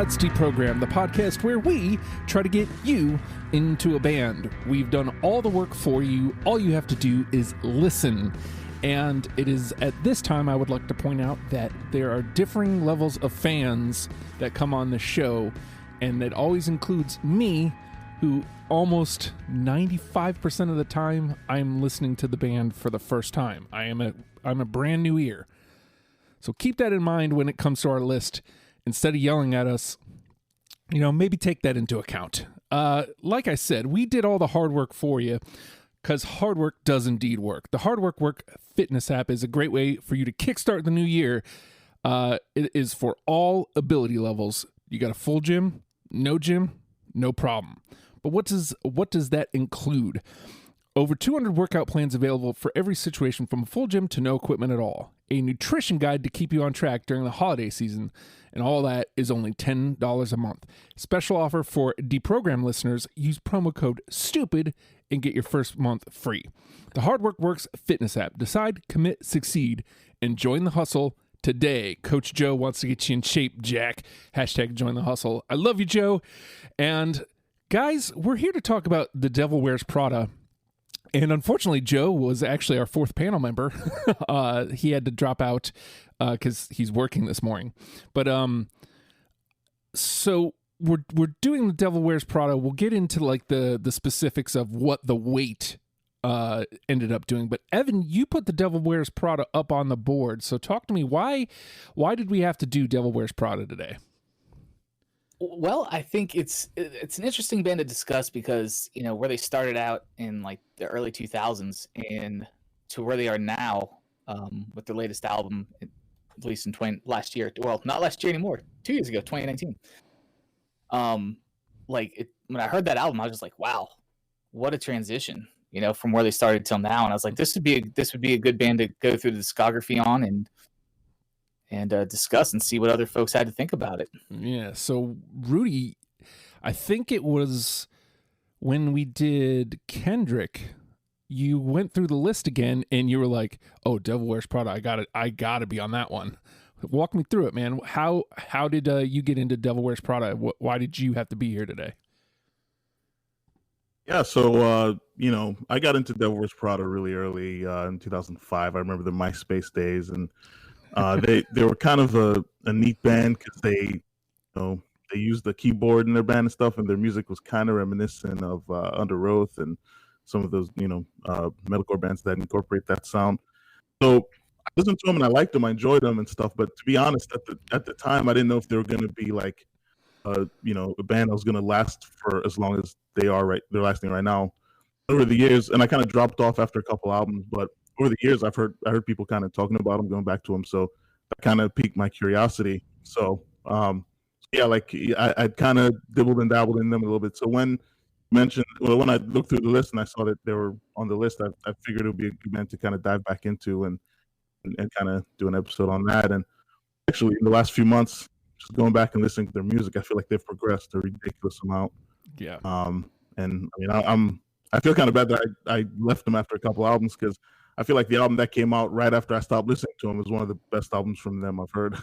It's Deprogram, the podcast where we try to get you into a band. We've done all the work for you. All you have to do is listen. And it is at this time I would like to point out that there are differing levels of fans that come on the show, and it always includes me, who almost 95% of the time I'm listening to the band for the first time. I'm a brand new ear. So keep that in mind when it comes to our list. Instead of yelling at us, maybe take that into account. Like I said, we did all the hard work for you because hard work does indeed work. The Hard Work fitness app is a great way for you to kickstart the new year. It is for all ability levels. You got a full gym, no problem. But what does that include? Over 200 workout plans available for every situation, from a full gym to no equipment at all. A nutrition guide to keep you on track during the holiday season, and all that is only $10 a month. Special offer for Deprogram listeners: use promo code STUPID and get your first month free. The Hard Work fitness app. Decide, commit, succeed, and join the hustle today. Coach Joe wants to get you in shape, Jack. Hashtag join the hustle. I love you, Joe. And guys, we're here to talk about The Devil Wears Prada. And unfortunately, Joe was actually our fourth panel member. He had to drop out because he's working this morning. But so we're doing The Devil Wears Prada. We'll get into like the specifics of what the weight ended up doing. But Evan, you put The Devil Wears Prada up on the board. So talk to me. Why did we have to do Devil Wears Prada today? Well, I think it's an interesting band to discuss because, where they started out in like the early 2000s and to where they are now with their latest album, at least in last year. Well, not last year anymore. 2 years ago, 2019. When I heard that album, I was just like, wow, what a transition, from where they started till now. And I was like, this would be a good band to go through the discography on and discuss and see what other folks had to think about it. Yeah. So Rudy, I think it was when we did Kendrick, you went through the list again and you were like, "Oh, Devil Wears Prada. I got to be on that one." Walk me through it, man. How did you get into Devil Wears Prada? Why did you have to be here today? Yeah, so I got into Devil Wears Prada really early in 2005. I remember the MySpace days, and they were kind of a neat band because they used the keyboard in their band and stuff, and their music was kind of reminiscent of Under Oath and some of those metalcore bands that incorporate that sound. So I listened to them and I liked them, I enjoyed them and stuff. But to be honest, at the time, I didn't know if they were going to be like a band that was going to last for as long as they're lasting right now. Over the years, and I kind of dropped off after a couple albums, but over the years, I heard people kind of talking about them, going back to them, so that kind of piqued my curiosity. So, I kind of dibbled and dabbled in them a little bit. So when I looked through the list and I saw that they were on the list, I figured it would be a good band to kind of dive back into and kind of do an episode on that. And actually, in the last few months, just going back and listening to their music, I feel like they've progressed a ridiculous amount. Yeah. And I mean, I feel kind of bad that I left them after a couple albums because I feel like the album that came out right after I stopped listening to them is one of the best albums from them I've heard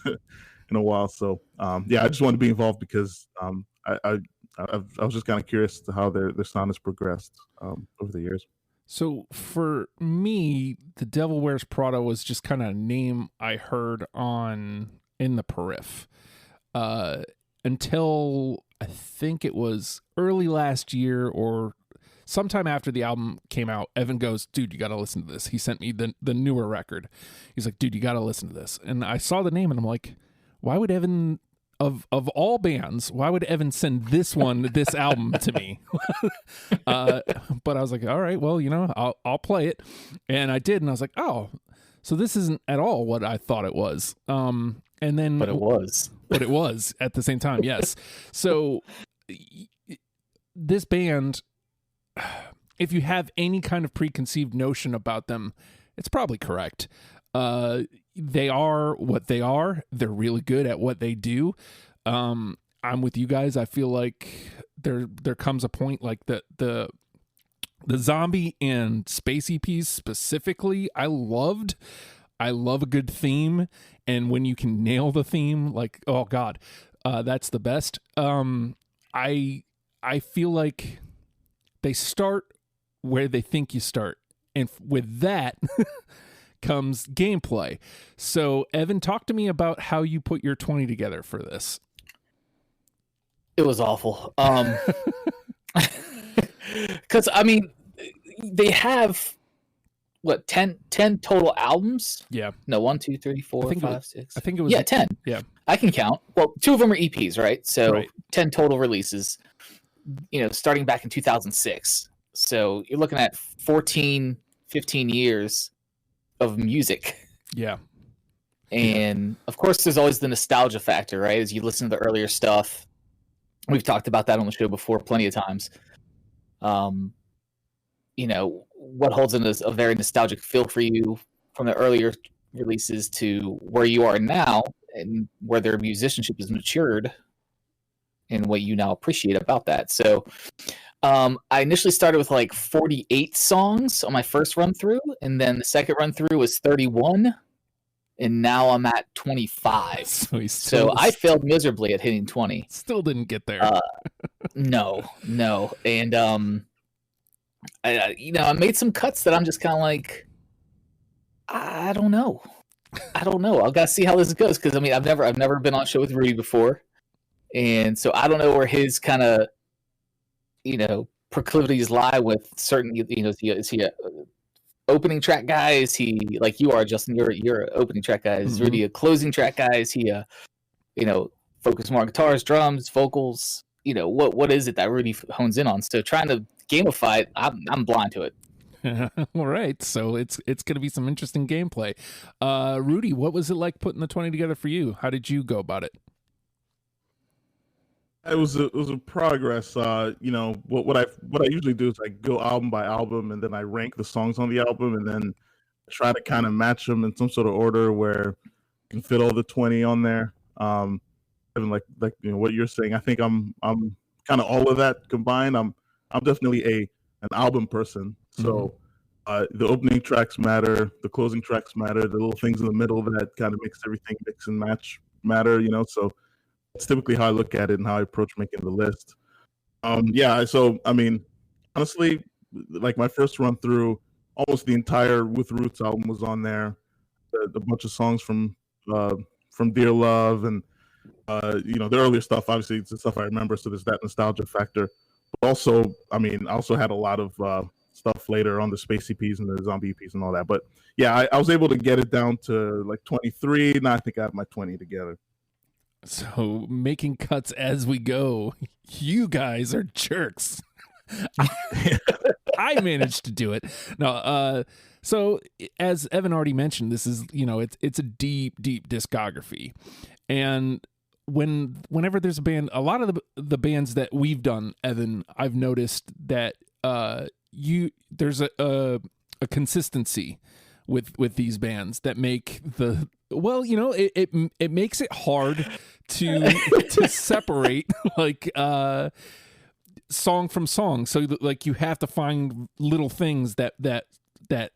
in a while. So, I just wanted to be involved because I was just kind of curious to how their sound has progressed over the years. So for me, The Devil Wears Prada was just kind of a name I heard in the periph until I think it was early last year or sometime after the album came out. Evan goes, "Dude, you got to listen to this." He sent me the newer record. He's like, "Dude, you got to listen to this." And I saw the name and I'm like, why would Evan, of all bands, why would Evan send this album to me? But I was like, all right, well, I'll play it. And I did. And I was like, oh, so this isn't at all what I thought it was. But it was at the same time. Yes. So this band, if you have any kind of preconceived notion about them, it's probably correct. They are what they are. They're really good at what they do. I'm with you guys. I feel like there comes a point like the zombie and space EPs specifically, I love a good theme. And when you can nail the theme, like, oh God, That's the best. I feel like they start where they think you start, and with that comes gameplay. So, Evan, talk to me about how you put your 20 together for this. It was awful. Because I mean, they have what 10 total albums? Yeah. No, 1, 2, 3, 4, 5, 6. I think it was 10. Yeah. I can count. Well, 2 of them are EPs, right? So Right. 10 total releases. Starting back in 2006. So you're looking at 14, 15 years of music. Yeah. And of course, there's always the nostalgia factor, right? As you listen to the earlier stuff. We've talked about that on the show before plenty of times. What holds in a very nostalgic feel for you from the earlier releases to where you are now and where their musicianship has matured and what you now appreciate about that. So I initially started with like 48 songs on my first run through, and then the second run through was 31, and now I'm at 25. So I failed miserably at hitting 20. Still didn't get there. No. And I made some cuts that I'm just kind of like, I don't know. I've got to see how this goes, because I mean, I've never been on a show with Rudy before, and so I don't know where his kind of proclivities lie with certain. Is he a opening track guy? Is he like you are, Justin? You're an opening track guy. Is Rudy a closing track guy? Is he a focus more on guitars, drums, vocals? What is it that Rudy hones in on? So trying to gamify it, I'm blind to it. All right, so it's going to be some interesting gameplay. Rudy, what was it like putting the 20 together for you? How did you go about it? It was a progress. What I usually do is I go album by album, and then I rank the songs on the album, and then try to kind of match them in some sort of order where you can fit all the 20 on there. And like what you're saying, I think I'm kind of all of that combined. I'm definitely an album person. So the opening tracks matter, the closing tracks matter, the little things in the middle that kind of makes everything mix and match matter. So that's typically how I look at it and how I approach making the list. So I mean, honestly, like my first run through, almost the entire With Roots album was on there. A bunch of songs from Dear Love and the earlier stuff. Obviously, it's the stuff I remember, so there's that nostalgia factor. But also, I mean, I also had a lot of stuff later on the Space EPs and the Zombie EPs and all that. But yeah, I was able to get it down to like 23. Now I think I have my 20 together. So making cuts as we go. You guys are jerks. I managed to do it. No, so as Evan already mentioned, this is, it's a deep discography. And whenever there's a band, a lot of the bands that we've done, Evan, I've noticed that there's a consistency with these bands that make it makes it hard to separate like song from song. So like you have to find little things that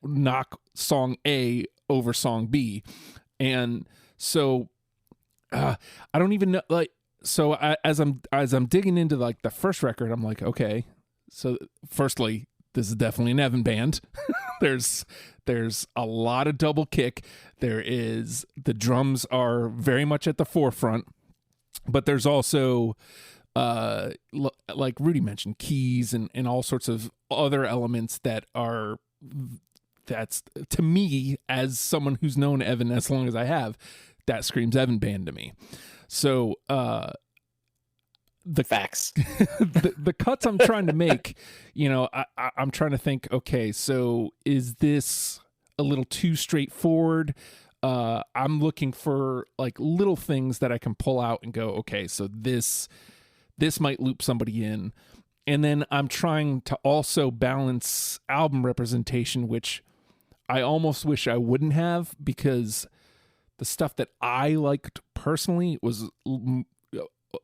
knock song A over song B, and so I don't even know. Like, so as I'm digging into like the first record, I'm like, okay, so firstly, this is definitely an Evan band. There's a lot of double kick. The drums are very much at the forefront, but there's also like Rudy mentioned, keys and all sorts of other elements that's to me, as someone who's known Evan as long as I have, that screams Evan band to me. So the facts, the cuts I'm trying to make, I'm trying to think, okay, so is this a little too straightforward? I'm looking for like little things that I can pull out and go, okay, so this might loop somebody in. And then I'm trying to also balance album representation, which I almost wish I wouldn't have, because the stuff that I liked personally was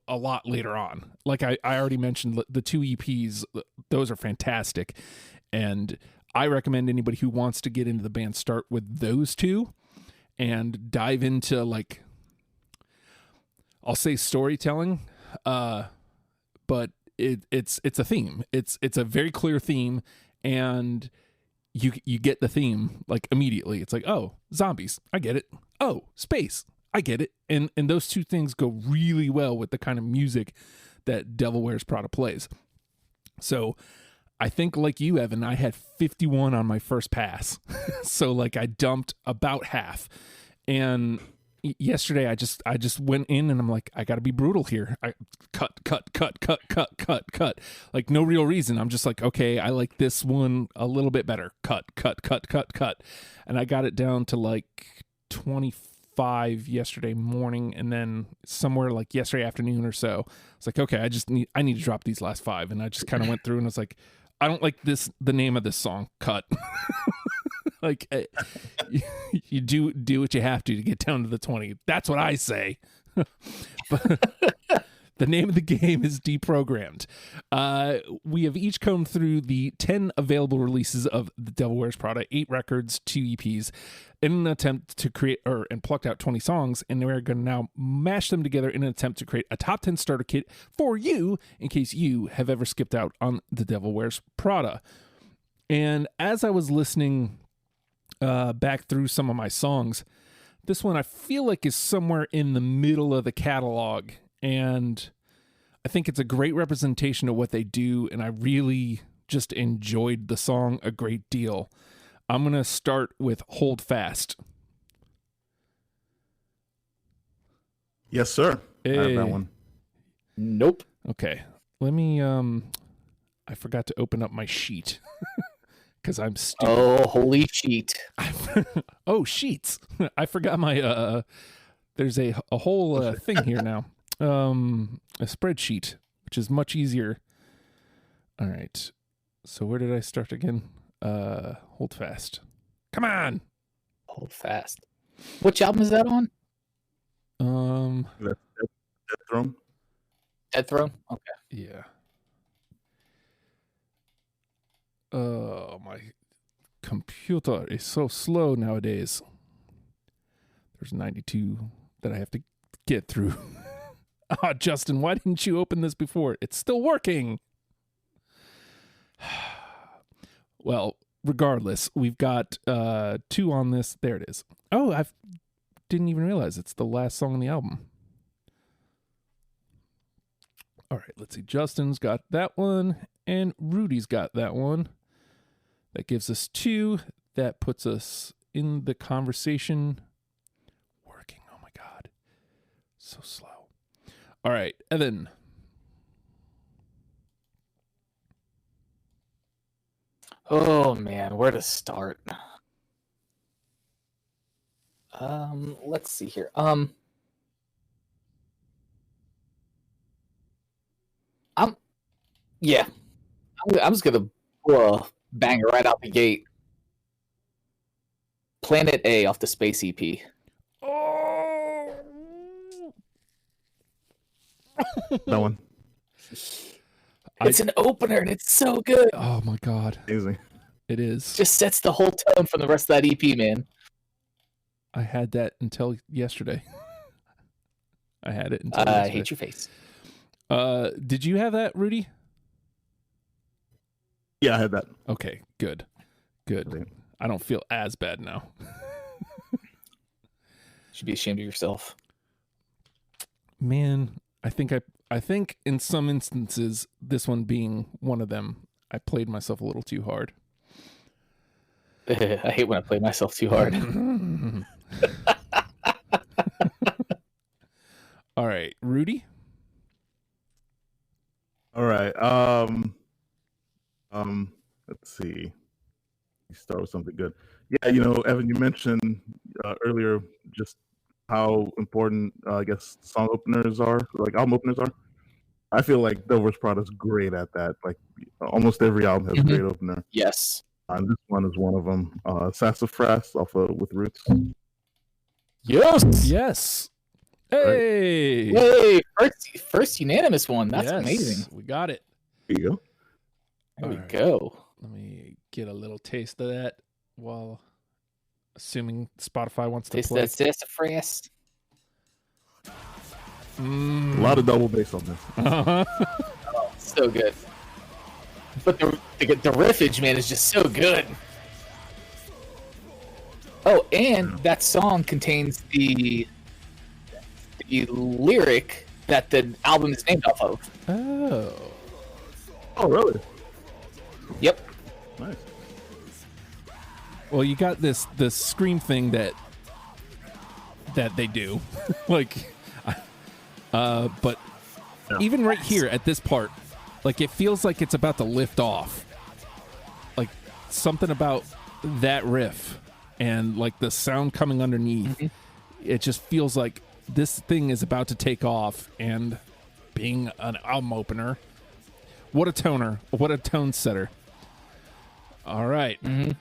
a lot later on. Like I already mentioned, the 2 EPs, those are fantastic. And I recommend anybody who wants to get into the band start with those 2 and dive into like I'll say storytelling, but it's a theme. It's a very clear theme, and you get the theme like immediately. It's like, oh, zombies, I get it. Oh, space, I get it. And those two things go really well with the kind of music that Devil Wears Prada plays. So I think, like you, Evan, I had 51 on my first pass. So like I dumped about half. And yesterday I just went in and I'm like, I got to be brutal here. I cut. Like no real reason. I'm just like, okay, I like this one a little bit better. Cut. And I got it down to like 25 yesterday morning, and then somewhere like yesterday afternoon or so, it's like, okay, I need to drop these last 5. And I just kind of went through and I was like, I don't like the name of this song. Cut. Like you do what you have to get down to the 20. That's what I say. But the name of the game is Deprogrammed. We have each come through the 10 available releases of The Devil Wears Prada, 8 records, 2 EPs, in an attempt to create and plucked out 20 songs, and we're going to now mash them together in an attempt to create a top 10 starter kit for you in case you have ever skipped out on The Devil Wears Prada. And as I was listening back through some of my songs, this one I feel like is somewhere in the middle of the catalog, and I think it's a great representation of what they do, and I really just enjoyed the song a great deal. I'm going to start with Hold Fast. Yes, sir. Hey. I have that one. Nope. Okay. Let me, I forgot to open up my sheet. Because I'm stupid. Oh, holy sheet. Oh, sheets. I forgot my, there's a whole thing here now. A spreadsheet, which is much easier. All right. So where did I start again? Hold Fast. Come on. Hold Fast. Which album is that on? Death Throne. Dead Throne? Okay. Yeah. Oh, my computer is so slow nowadays. There's 92 that I have to get through. Ah, Justin, why didn't you open this before? It's still working. Well, regardless, we've got 2 on this. There it is. Oh, I didn't even realize it's the last song on the album. All right, let's see. Justin's got that one, and Rudy's got that one. That gives us 2. That puts us in the conversation. Working. Oh, my God. So slow. All right, Evan. Oh man, where to start? Let's see here. I'm just gonna pull a banger right out the gate. Planet A off the Space EP. Oh. That one. It's an opener and it's so good. Oh, my God. Amazing. It is. Just sets the whole tone for the rest of that EP, man. I had that until yesterday. I had it until I yesterday. hate your face. Did you have that, Rudy? Yeah, I had that. Okay, good. I don't feel as bad now. Should be ashamed of yourself. Man, I think in some instances, this one being one of them, I played myself a little too hard. I hate when I play myself too hard. All right, Rudy? All right. Let's see. You start with something good. Yeah, Evan, you mentioned earlier just how important I guess song openers are, like album openers are. I feel like Devil Wears Prada is great at that. Like almost every album has a great opener. Yes. And this one is one of them. Sassafras off of With Roots. Yes. Hey. Hey, first unanimous one. That's Yes, amazing. We got it. There you go. There we All right. go. Let me get a little taste of that while assuming Spotify wants to Taste play. that sassafras. A lot of double bass on this. Oh, so good. But the riffage, man, is just so good. Oh, and that song contains the lyric that the album is named off of. Oh, really? Yep. Nice. Well, you got this scream thing that they do, like, but even right here at this part, like it feels like it's about to lift off. Like something about that riff and like the sound coming underneath, it just feels like this thing is about to take off. And being an album opener, what a toner, what a tone setter. All right. A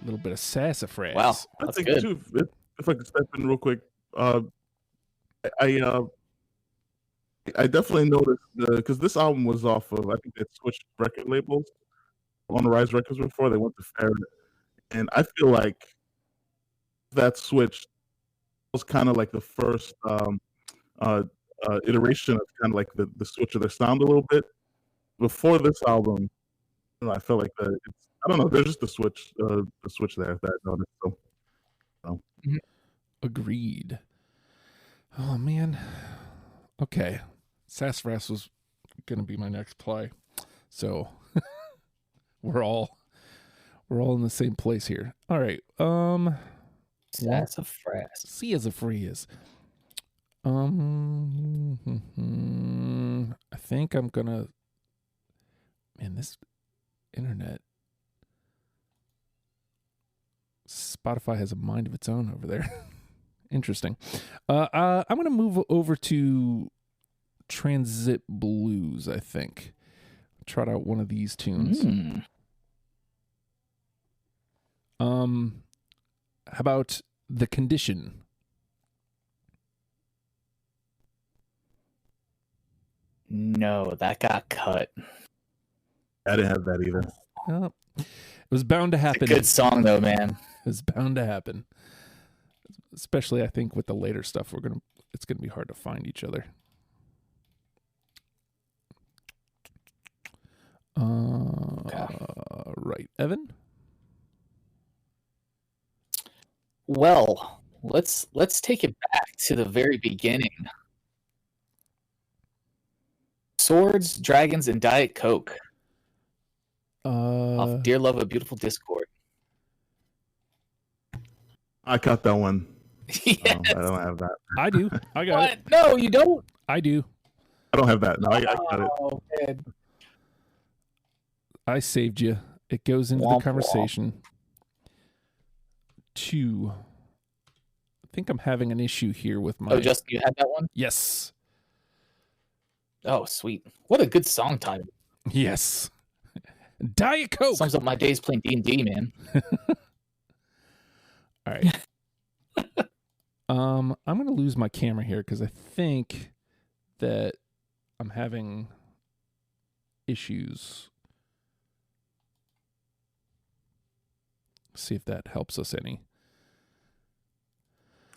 little bit of sassafras. Wow, I that's think good. too, if I could step in real quick, I definitely noticed because this album was off of, I think they switched record labels on Rise Records before they went to Ferret, and I feel like that switch was kind of like the first iteration of kind of like the switch of their sound a little bit. Before this album, I felt like I don't know. There's just the switch there that I noticed. So. Agreed. Oh man. Okay. Sassafras was gonna be my next play. So we're all in the same place here. All right. Sassafras. See as a free is. I think I'm gonna. Man, this internet. Spotify has a mind of its own over there. Interesting. I'm going to move over to Transit Blues, I think. Trot out one of these tunes. How about The Condition? No, that got cut. I didn't have that either. Oh, it was bound to happen. It's a good song, though, man. It was bound to happen. Especially, I think, with the later stuff, it's gonna be hard to find each other. Right, Evan. Well, let's take it back to the very beginning. Swords, Dragons, and Diet Coke. Off Dear Love, A Beautiful Discord. I caught that one. Yes. I don't have that. I do. I got it. No, you don't. I do. I don't have that. No, I got it. Oh, man. I saved you. It goes into the conversation. 2. I think I'm having an issue here with my. Oh, Justin, you had that one? Yes. Oh, sweet. What a good song title. Yes. Diet Coke. Sums up my days playing D&D, man. All right. I'm going to lose my camera here because I think that I'm having issues. See if that helps us any.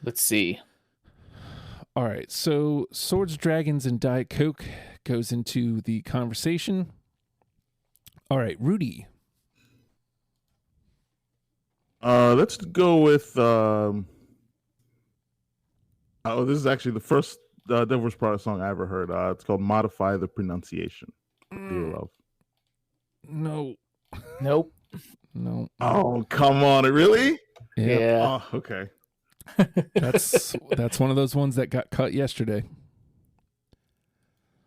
Let's see. All right. So Swords, Dragons, and Diet Coke goes into the conversation. All right, Rudy. Let's go with. This is actually the first Devil's Prada song I ever heard. It's called "Modify the Pronunciation." Dear Love. No. Nope. No. Oh, come on! Really? Yeah. Oh, okay. That's one of those ones that got cut yesterday.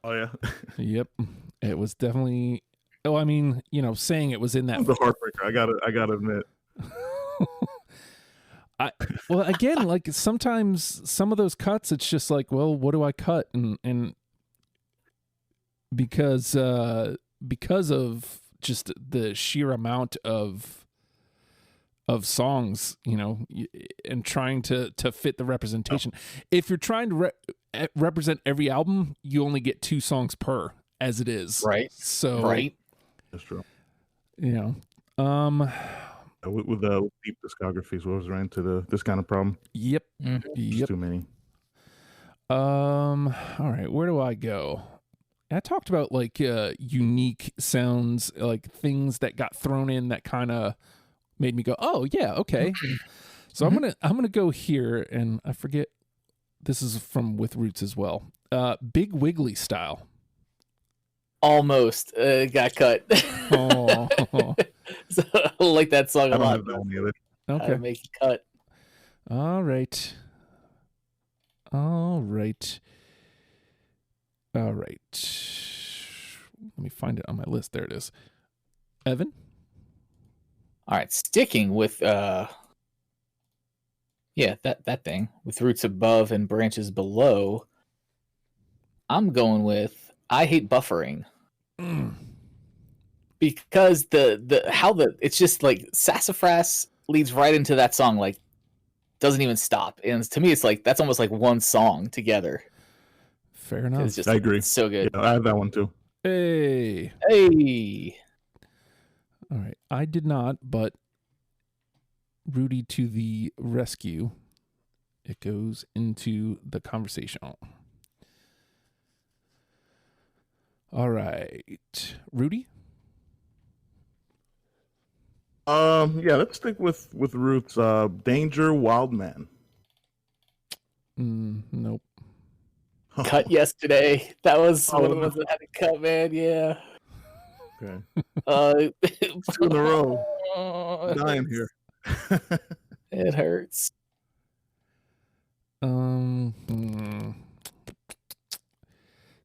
Oh yeah. Yep. It was definitely. Oh, I mean, saying it was in that. The heartbreaker. I gotta admit. Well, again, like sometimes some of those cuts, it's just like, well, what do I cut? And because of just the sheer amount of songs, and trying to fit the representation. If you're trying to represent every album, you only get 2 songs per, as it is. Right. So right. That's true. With deep discographies, what was ran into this kind of problem? Yep. Mm-hmm. Yep. Too many. All right, where do I go? I talked about like unique sounds, like things that got thrown in that kind of made me go, "Oh yeah, okay." So I'm gonna go here, and I forget. This is from With Roots as well. Big Wiggly style. Almost got cut. Oh, So I like that song I a don't lot. have that one either. How to okay. make it cut. All right. All right. All right. Let me find it on my list. There it is. Evan? All right, sticking with that thing with roots above and branches below. I'm going with I Hate Buffering. Because it's just like sassafras leads right into that song, like doesn't even stop. And to me it's like that's almost like one song together. Fair enough. It's just I agree. it's so good. Yeah, I have that one too. Hey. Hey. All right. I did not, but Rudy to the rescue. It goes into the conversation. All right. Rudy? Yeah, let's stick with Roots. Danger Wild Man. Nope. Cut yesterday. That was Oh, one of the ones that had to cut, man. Yeah. Okay. 2 in a row. Dying here. It hurts.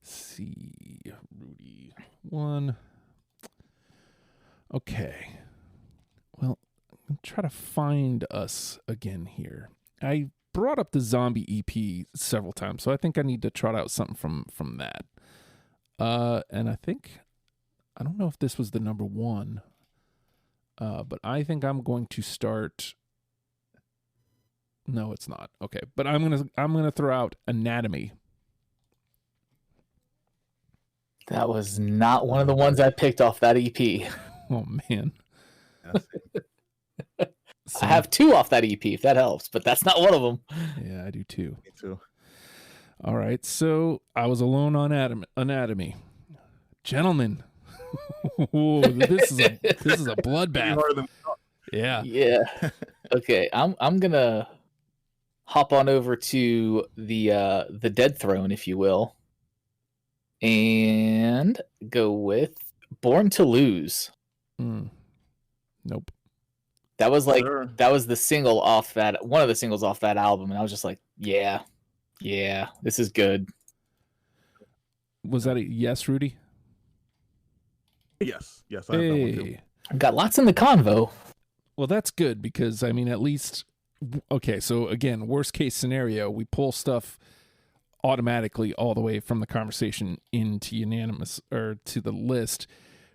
See, Rudy 1. Okay. Well, I'll try to find us again here. I brought up the zombie EP several times, so I think I need to trot out something from that. And I don't know if this was the number 1, but I think I'm going to start. No, it's not. Okay, but I'm gonna throw out Anatomy. That was not one of the ones I picked off that EP. Oh man. I have 2 off that EP, if that helps, but that's not one of them. Yeah, I do too. Me too. All right, so I was alone on Anatomy. Gentlemen, ooh, this is a bloodbath. Yeah. Yeah. Okay, I'm gonna hop on over to the Dead Throne, if you will, and go with Born to Lose. Nope. That was that was the single off that one of the singles off that album, and I was just like, yeah, this is good. Was that a yes, Rudy? Yes, I have that one too. I've got lots in the convo. Well, that's good because I mean, at least okay. So again, worst case scenario, we pull stuff automatically all the way from the conversation into unanimous or to the list,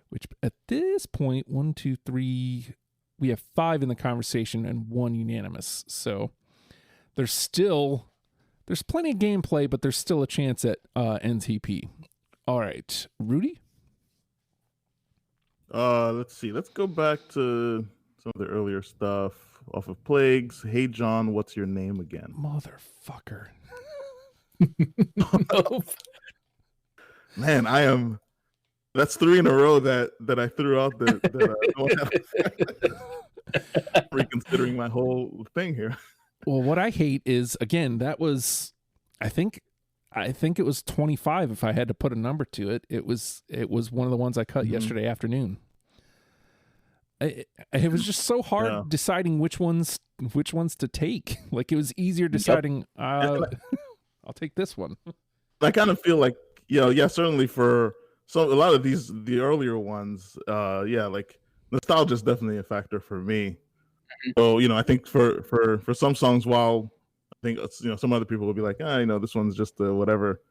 which at this point, 1, 2, 3. We have 5 in the conversation and 1 unanimous. So there's plenty of gameplay, but there's still a chance at NTP. All right, Rudy? Let's see. Let's go back to some of the earlier stuff off of Plagues. Hey John, what's your name again? Motherfucker. Man, I am. That's 3 in a row that I threw out. Reconsidering my whole thing here. Well, what I hate is again that was, I think it was 25. If I had to put a number to it, it was one of the ones I cut yesterday afternoon. It was just so hard deciding which ones to take. Like it was easier deciding. I'll take this one. I kind of feel like certainly for a lot of the earlier ones, like nostalgia is definitely a factor for me. So I think for some songs, while I think some other people will be like, this one's just whatever.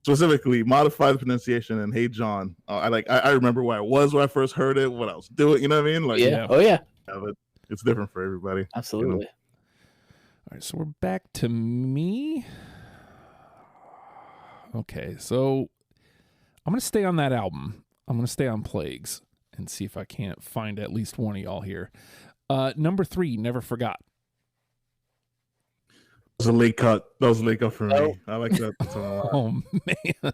Specifically, Modify the Pronunciation and Hey John. I remember where I was when I first heard it, what I was doing. You know what I mean? Like, Oh yeah. But it's different for everybody. Absolutely. All right, so we're back to me. Okay, so I'm going to stay on that album. I'm going to stay on Plagues and see if I can't find at least one of y'all here. Number 3, Never Forgot. was a late cut. That was a late cut for me. Oh. I like that song a lot. Oh man.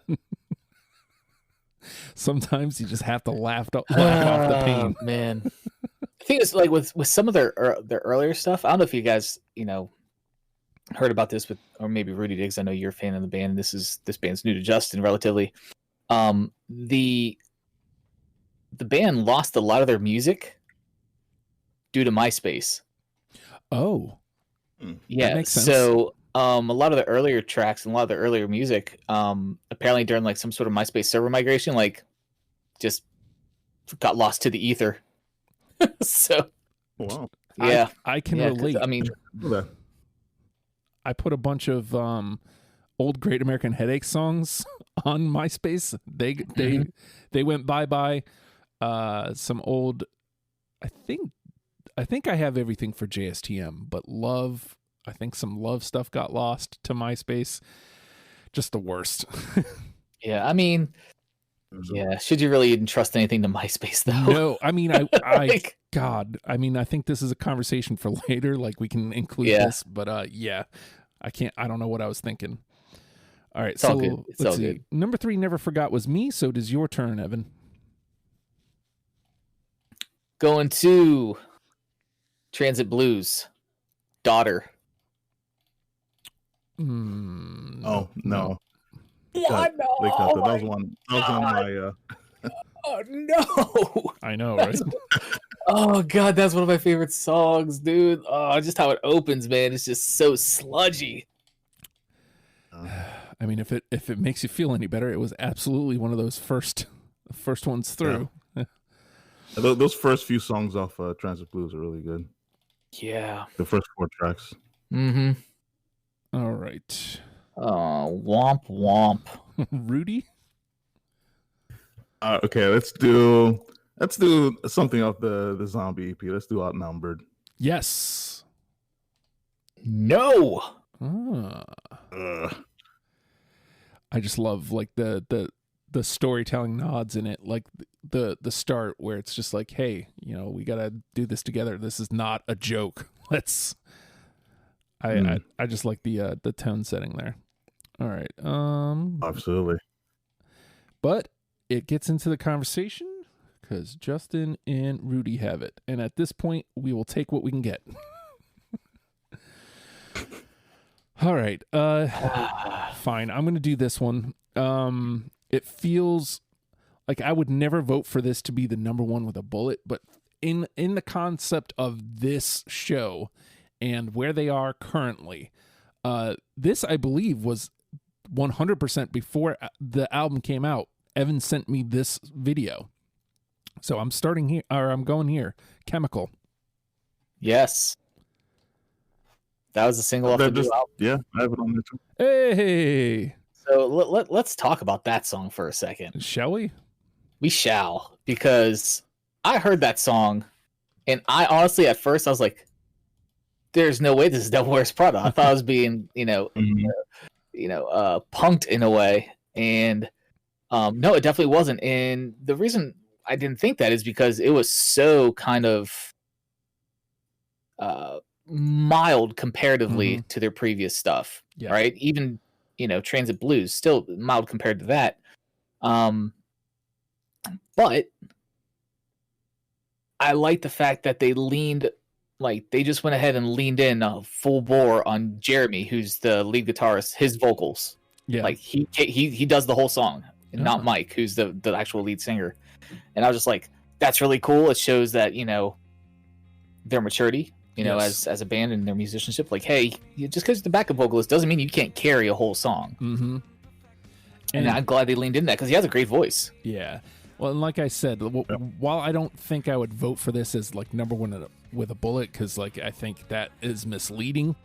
Sometimes you just have to laugh off the pain. Man. I think it's like with some of their earlier stuff. I don't know if you guys, heard about this with, or maybe Rudy Diggs. I know you're a fan of the band, and this band's new to Justin relatively. The band lost a lot of their music due to MySpace. Oh. Yeah. That makes sense. So a lot of the earlier tracks and a lot of the earlier music, apparently during like some sort of MySpace server migration, like just got lost to the ether. So Wow. yeah, I can yeah, relate. I mean, I put a bunch of old Great American Headache songs on MySpace. They went bye. Some old, I think I have everything for JSTM, but I think some Love stuff got lost to MySpace. Just the worst. yeah, I mean, yeah. Should you really even trust anything to MySpace though? No, I mean, Like- God, I mean, I think this is a conversation for later. Like we can include this, but yeah, I don't know what I was thinking. All right, It's all good. It's let's all see. good. Number 3, Never Forgot was me. So does your turn, Evan? Going to Transit Blues, Daughter. Oh no. What? Late cut. That was one. That was on my. Oh no! I know, right? Oh god, that's one of my favorite songs, dude. Oh, just how it opens, man. It's just so sludgy. I mean, if it makes you feel any better, it was absolutely one of those first ones through. Yeah. Those first few songs off Transit Blues are really good. Yeah. The first 4 tracks. Mm-hmm. All right. Womp womp. Rudy? Okay, let's do something off the zombie EP. Let's do Outnumbered. Yes. No. I just love like the storytelling nods in it, like the start where it's just like, hey, we gotta do this together. This is not a joke. I just like the tone setting there. All right. Absolutely. But it gets into the conversation because Justin and Rudy have it, and at this point, we will take what we can get. All right. Fine. I'm going to do this one. It feels like I would never vote for this to be the number one with a bullet, but in the concept of this show and where they are currently, this, I believe, was 100% before the album came out. Evan sent me this video. So I'm starting here, or I'm going here. Chemical. Yes. That was a single off the new album. Yeah, I have it on there too. Hey. So let's talk about that song for a second. Shall we? We shall, because I heard that song, and I honestly, at first, I was like, "There's no way this is Devil Wears Prada." I thought I was being, punked in a way, and no, it definitely wasn't. And the reason I didn't think that is because it was so kind of mild comparatively to their previous stuff, right? Even Transit Blues, still mild compared to that. But I like the fact that they just went ahead and leaned in full bore on Jeremy, who's the lead guitarist, his vocals. Yeah. Like he does the whole song, and not Mike, who's the actual lead singer. And I was just like, that's really cool. It shows that, their maturity, as a band and their musicianship. Like, hey, just because you're the backup vocalist doesn't mean you can't carry a whole song. Mm-hmm. And I'm glad they leaned into that because he has a great voice. Yeah. Well, and like I said, while I don't think I would vote for this as like number one with a bullet, because like I think that is misleading,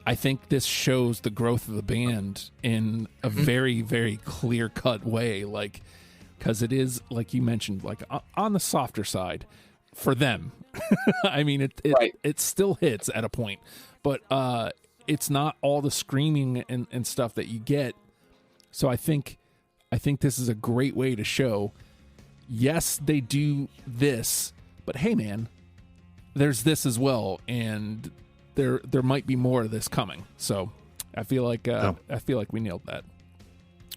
I think this shows the growth of the band in a very, very clear-cut way. Like, because it is, like you mentioned, like on the softer side for them. I mean, it still hits at a point, but it's not all the screaming and stuff that you get. So I think this is a great way to show, yes, they do this, but hey, man, there's this as well. And there might be more of this coming. So I feel like we nailed that.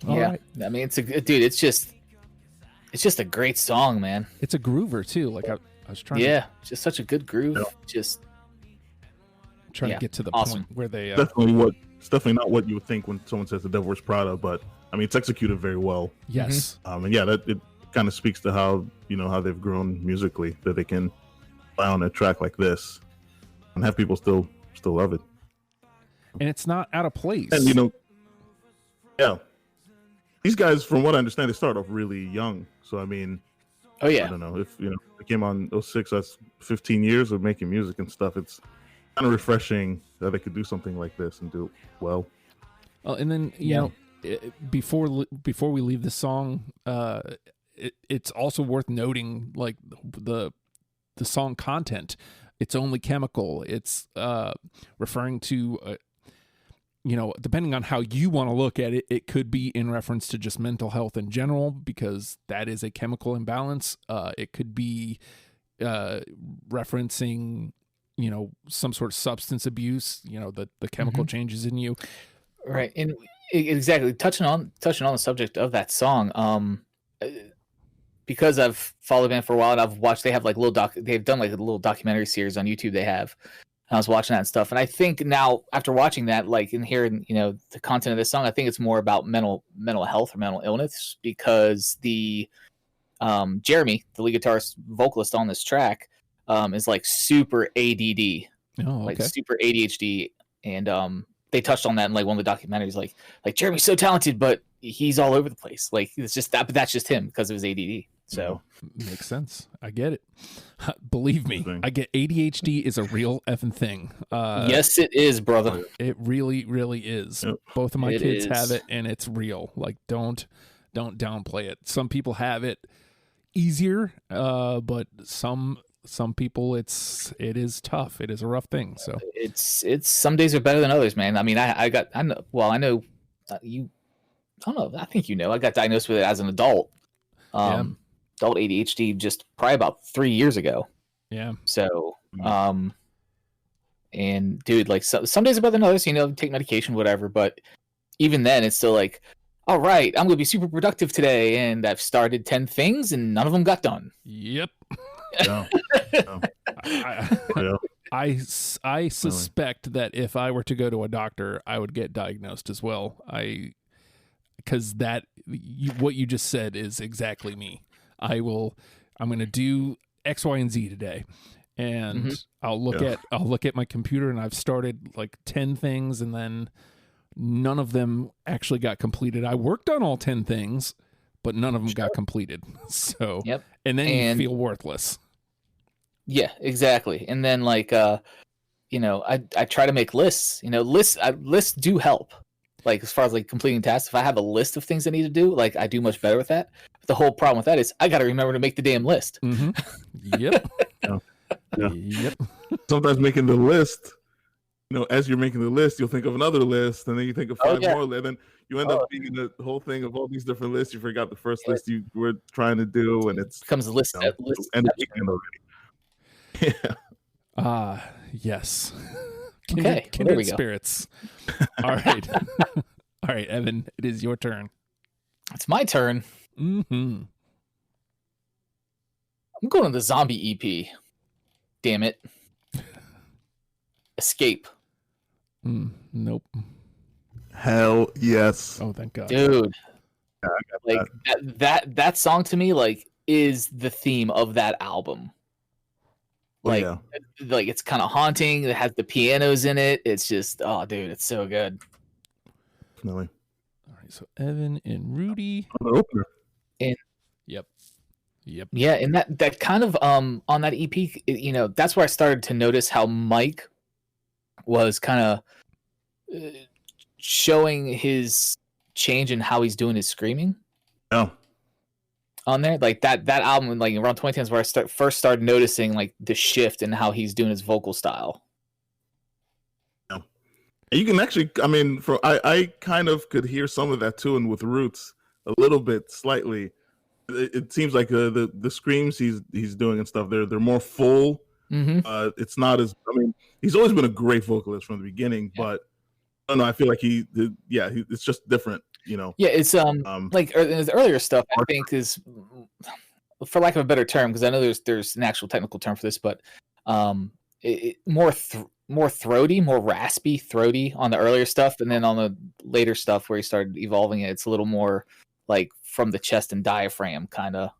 All right. I mean, it's just a great song, man. It's a groover too. Like I was trying. Yeah, just such a good groove. Yeah. Just trying to get to the awesome. point where they It's definitely not what you would think when someone says The Devil Wears Prada, but I mean, it's executed very well. yes. And yeah, that it kind of speaks to how how they've grown musically, that they can rely on a track like this and have people still love it. And it's not out of place. And yeah, these guys, from what I understand, they start off really young. So I mean, oh yeah, I don't know if they came on 06. That's 15 years of making music and stuff. It's kind of refreshing that they could do something like this and do it well. And then you know, before we leave the song, it's also worth noting like the song content. It's only chemical. It's referring to depending on how you want to look at it, it could be in reference to just mental health in general, because that is a chemical imbalance. It could be referencing some sort of substance abuse, the chemical changes in you. Right. And exactly, touching on the subject of that song, because I've followed the band for a while and I've watched, they've done like a little documentary series on YouTube they have. And I was watching that and stuff. And I think now, after watching that, like in hearing, the content of this song, I think it's more about mental health or mental illness, because the Jeremy, the lead guitarist vocalist on this track, is like super ADD, like super ADHD. And they touched on that in like one of the documentaries, like Jeremy's so talented, but he's all over the place. Like it's just that, but that's just him because of his ADD. So makes sense. I get it. Believe me, I get ADHD is a real effing thing. Yes, it is, brother. It really, really is. Yep. Both of my kids have it, and it's real. Like don't downplay it. Some people have it easier, but some people it is tough. It is a rough thing. So it's some days are better than others, man. I mean, I know you. I don't know. I think I got diagnosed with it as an adult. Adult ADHD just probably about 3 years ago. Yeah. So, and dude, like some days are better than others, take medication, whatever. But even then, it's still like, all right, I'm going to be super productive today. And I've started 10 things and none of them got done. Yep. No. I suspect that if I were to go to a doctor, I would get diagnosed as well. Because what you just said is exactly me. I'm going to do X, Y, and Z today. And I'll look at my computer, and I've started like 10 things, and then none of them actually got completed. I worked on all 10 things, but none of them got completed. So, and then you feel worthless. Yeah, exactly. And then like, I try to make lists, lists do help. Like as far as like completing tasks, if I have a list of things I need to do, like I do much better with that. But the whole problem with that is I got to remember to make the damn list. Yep. Yep. Sometimes making the list, as you're making the list, you'll think of another list, and then you think of five more, and then you end up being the whole thing of all these different lists. You forgot the first list you were trying to do, and it becomes a list. End up weekend already. Yeah. Yes. Okay, there we go. Spirits. All right. All right, Evan, it is your turn. It's my turn. I'm going to the zombie EP. Damn it. Escape. Nope. Hell yes. Oh, thank God. Dude. Yeah, like that song to me like is the theme of that album. Like, like it's kind of haunting. It has the pianos in it. It's just, oh, dude, it's so good. Definitely. All right, so Evan and Rudy. Opener. And Yep. Yeah, and that kind of on that EP, that's where I started to notice how Mike was kind of showing his change in how he's doing his screaming. Yeah. On there, like that album, like around 2010 is where I first started noticing like the shift in how he's doing his vocal style. Yeah, you can actually, I mean, I kind of could hear some of that too, and with Roots a little bit, slightly. It seems like the screams he's doing and stuff, they're more full. It's not as, I mean, he's always been a great vocalist from the beginning, but I don't know. I feel like it's just different, you know. Yeah, it's like his earlier stuff. I think is, for lack of a better term, because I know there's an actual technical term for this, but more throaty, more raspy, throaty on the earlier stuff, and then on the later stuff where he started evolving it, it's a little more like from the chest and diaphragm kind of.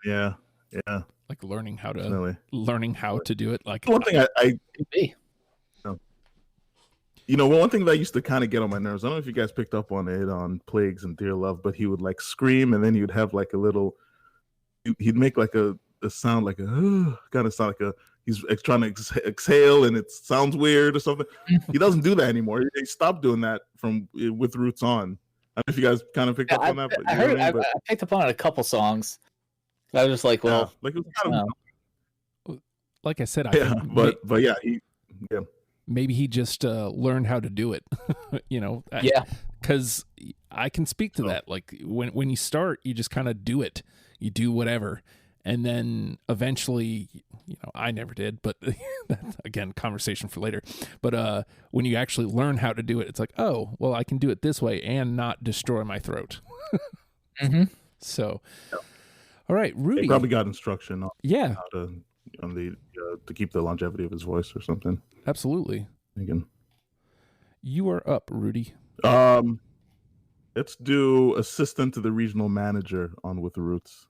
Yeah. Like learning how to do it. Like one thing one thing that used to kind of get on my nerves. I don't know if you guys picked up on it on Plagues and Dear Love, but he would like scream, and then he would have like a little. He'd make like a sound like a kind of sound like he's trying to exhale, and it sounds weird or something. He doesn't do that anymore. He stopped doing that with Roots on. I don't know if you guys kind of picked up on that. But I picked up on it a couple songs. I was just like, well, like it was kind of, like I said, maybe he just learned how to do it. Because I can speak to that. Like when you start, you just kind of do it. You do whatever, and then eventually, I never did, but that's, again, conversation for later. But when you actually learn how to do it, it's like, oh, well, I can do it this way and not destroy my throat. So, all right, Rudy. He probably got instruction on how to keep the longevity of his voice or something. Absolutely. You are up, Rudy. Let's do assistant to the regional manager on With the Roots.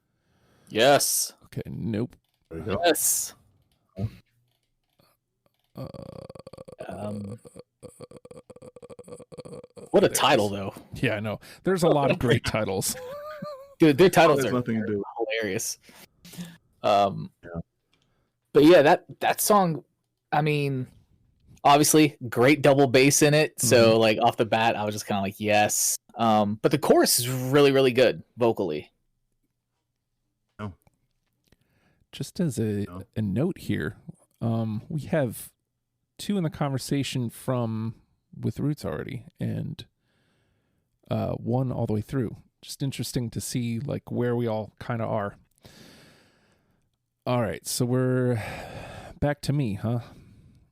Yes. Okay. Nope. There you go. Yes. What a title, though. Yeah, I know. There's a lot of great titles. Dude, their titles are nothing to do. Hilarious. But yeah, that song, I mean, obviously great double bass in it. So like off the bat, I was just kind of like, yes. But the chorus is really, really good vocally. Just as a note here, we have 2 in the conversation from With Roots already, and 1 all the way through. Just interesting to see like where we all kind of are. All right, so we're back to me, huh?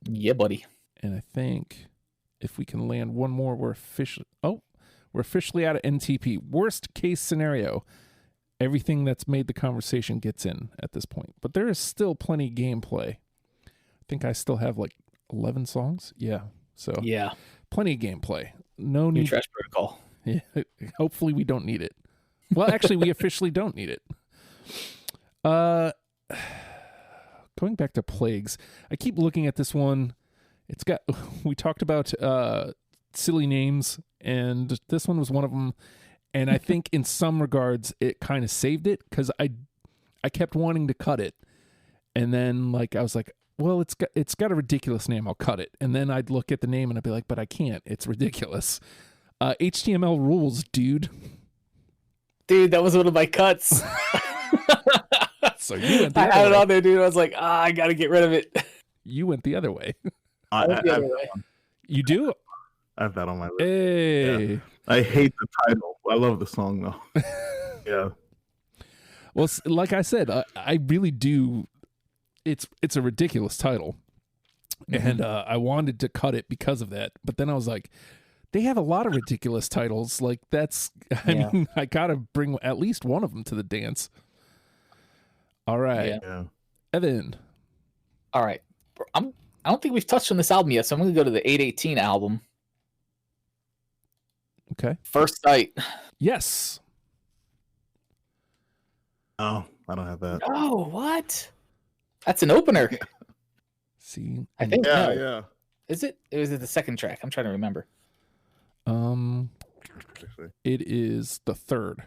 Yeah, buddy. And I think if we can land one more, we're officially out of NTP. Worst case scenario, everything that's made the conversation gets in at this point. But there is still plenty of gameplay. I think I still have like 11 songs. Yeah. So yeah, plenty of gameplay. No need. New Trash Protocol. Yeah. Hopefully we don't need it. Well, actually, we officially don't need it. Going back to Plagues, I keep looking at this one. We talked about silly names, and this one was one of them. And I think in some regards, it kind of saved it because I kept wanting to cut it. And then like I was like, well, it's got a ridiculous name. I'll cut it. And then I'd look at the name and I'd be like, but I can't. It's ridiculous. HTML rules, dude. Dude, that was one of my cuts. So you went I had it on there, dude. I was like, I got to get rid of it. You went the other way. You do? I have that on my list. Hey. Yeah. I hate the title. I love the song, though. Yeah. Well, like I said, I really do. It's a ridiculous title. And I wanted to cut it because of that. But then I was like, they have a lot of ridiculous titles. Like, I mean, I got to bring at least one of them to the dance. All right. Yeah. Evan. All right. I don't think we've touched on this album yet, so I'm going to go to the 818 album. Okay. First Sight. Yes. Oh, I don't have that. Oh, what? That's an opener. See, I think. Yeah. Is it? Is it the second track? I'm trying to remember. It is the third.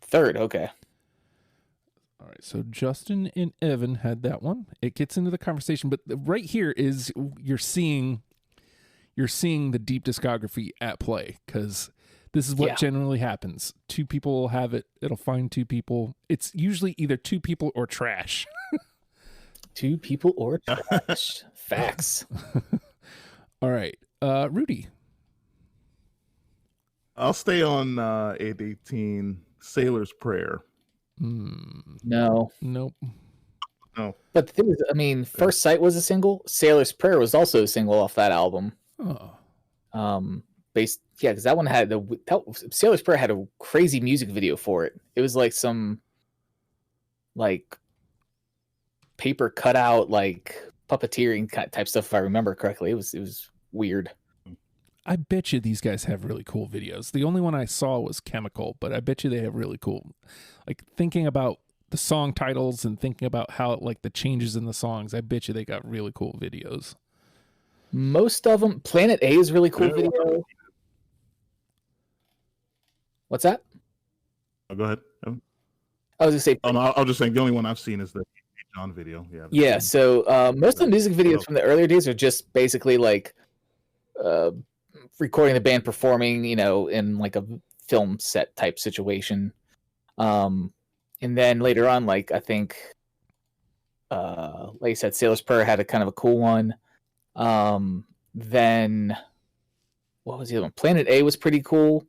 Third, okay. All right, so Justin and Evan had that one. It gets into the conversation, but right here is you're seeing the deep discography at play, because this is what generally happens. 2 people will have it. It'll find 2 people. It's usually either 2 people or trash. 2 people or trash. Facts. All right, Rudy. I'll stay on 818 Sailor's Prayer. No. Nope. No. But the thing is, I mean, First Sight was a single. Sailor's Prayer was also a single off that album. Oh. Because that one had Sailor's Prayer had a crazy music video for it. It was like some like paper cutout, like puppeteering type stuff, if I remember correctly. It was weird. I bet you these guys have really cool videos. The only one I saw was Chemical, but I bet you they have really cool, like thinking about the song titles and thinking about how like the changes in the songs. I bet you they got really cool videos. Most of them. Planet A is really cool video. What's that? Oh, go ahead. I was gonna say. Oh no, I was just saying the only one I've seen is the John video. Yeah. Yeah. So most of the music videos from the earlier days are just basically like recording the band performing, in like a film set type situation. And then later on, like I think, like I said, Sailor's Prayer had a kind of a cool one. Then what was the other one? Planet A was pretty cool.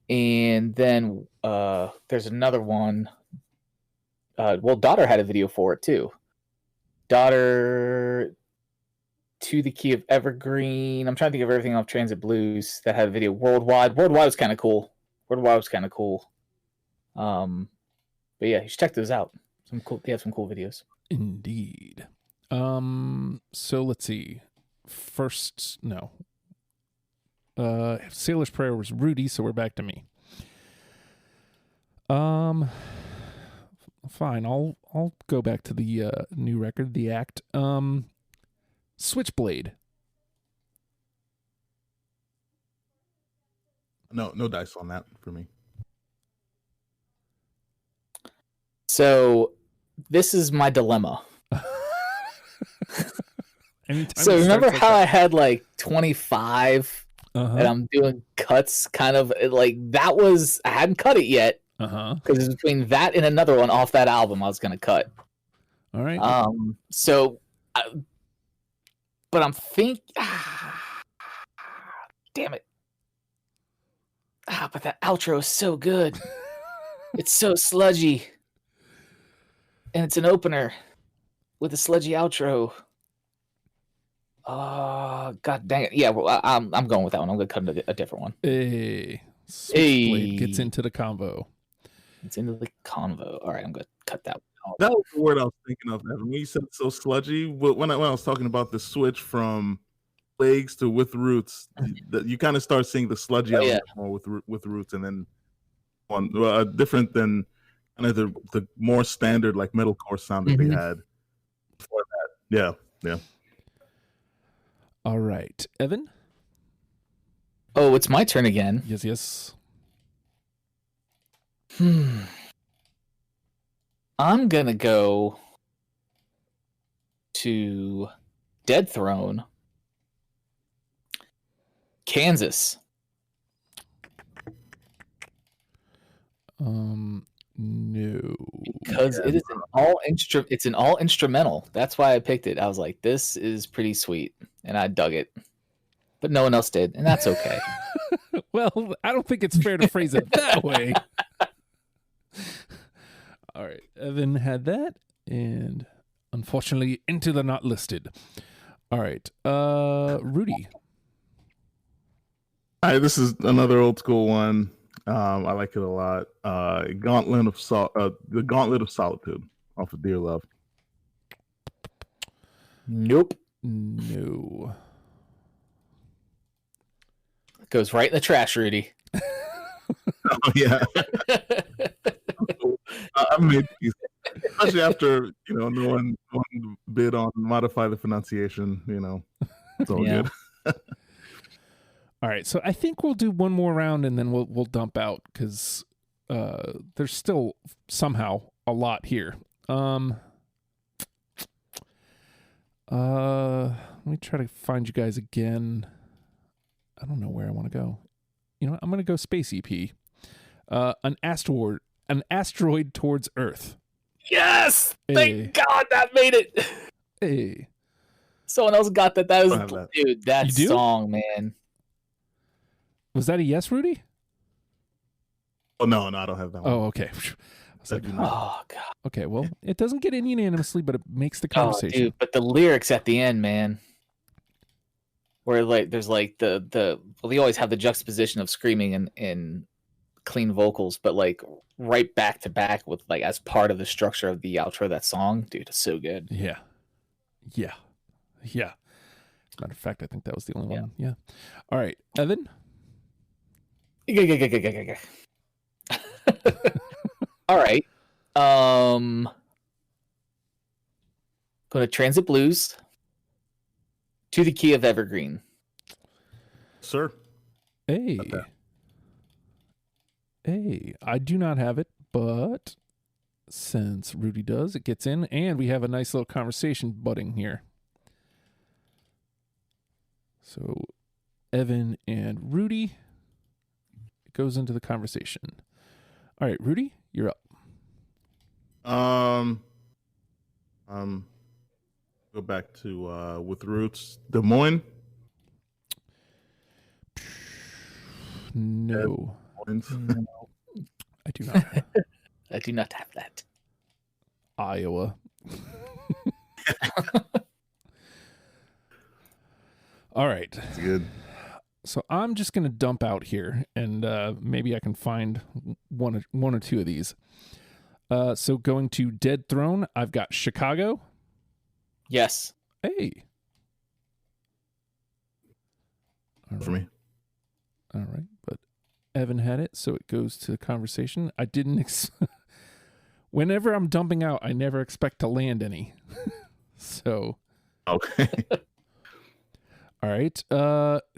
And then there's another one. Daughter had a video for it too. Daughter to the Key of Evergreen. I'm trying to think of everything off Transit Blues that had a video. Worldwide was kind of cool. But yeah, you should check those out. They have some cool videos. Indeed. So let's see. Sailor's Prayer was Rudy, so we're back to me. Fine. I'll go back to the new record, The Act. Switchblade. No dice on that for me. So this is my dilemma. So remember how I had like 25 and I'm doing cuts kind of like that was, I hadn't cut it yet because it's between that and another one off that album I was going to cut. All right. But I'm thinking, damn it. But that outro is so good. It's so sludgy. And it's an opener with a sludgy outro. Oh, god dang it. Yeah, well, I'm going with that one. I'm going to cut a different one. Hey. Switchblade gets into the convo. It's into the convo. All right, I'm going to cut that one. That was the word I was thinking of. When you said so sludgy, when I was talking about the switch from legs to with roots, you kind of start seeing the sludgy more with roots, and then one different than kind of the more standard like metalcore sound that they had before that. Yeah. All right, Evan. Oh, it's my turn again. Yes. I'm gonna go to Dead Throne, Kansas. No. Because it is it's an all instrumental. That's why I picked it. I was like, this is pretty sweet, and I dug it. But no one else did, and that's okay. Well, I don't think it's fair to phrase it that way. All right, Evan had that, and unfortunately, into the not listed. All right, Rudy. All right, this is another old school one. I like it a lot. The Gauntlet of Solitude off of Dear Love. Nope. No. It goes right in the trash, Rudy. Oh yeah. I made these, especially after no one bid on modify the pronunciation. It's all good. All right, so I think we'll do one more round and then we'll dump out because there's still somehow a lot here. Let me try to find you guys again. I don't know where I want to go. I'm going to go Space EP. An asteroid towards Earth. Yes! Hey. Thank God that made it. Hey. Someone else got that. Dude, that You do? song, man. Was that a yes, Rudy? Oh no, I don't have that one. Oh, okay. I It's like, do not. Oh god. okay, well, it doesn't get in unanimously, but it makes the Oh, conversation. dude, but the lyrics at the end, man. Where like there's like the well, they always have the juxtaposition of screaming and clean vocals, but like right back to back with like as part of the structure of the outro of that song, dude, it's so good. Yeah. Yeah. Yeah. Matter of fact, I think that was the only one. Yeah. All right, Evan. All right. Go to Transit Blues to the key of Evergreen. Sir. Hey. Okay. Hey, I do not have it, but since Rudy does, it gets in, and we have a nice little conversation budding here. So, Evan and Rudy, it goes into the conversation. All right, Rudy, you're up. Go back to with roots Des Moines. No, No. I do not have I do not have that. Iowa. All right. That's good. So I'm just going to dump out here, and maybe I can find one or two of these. So going to Dead Throne, I've got Chicago. Yes. Hey. All For right. me. All right, but Evan had it, so it goes to the conversation. I didn't. Whenever I'm dumping out, I never expect to land any. So. Okay. All right.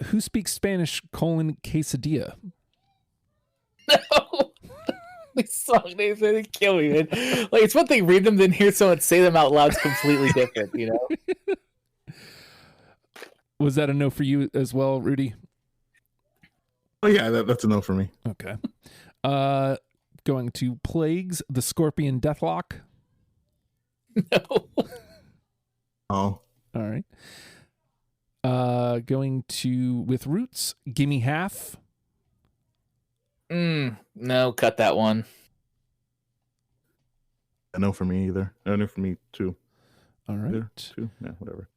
Who speaks Spanish? Quesadilla. No. These song names, they kill me, man. Like, it's one thing read them, then hear someone say them out loud. It's completely different, you know? Was that a no for you as well, Rudy? Oh yeah, that's a no for me. Okay. Going to Plagues, the Scorpion Deathlock. No. Oh. All right. Going to with Roots, Gimme Half. No, cut that one. A no for me either. No for me too. All right. Either. Two. Yeah, whatever.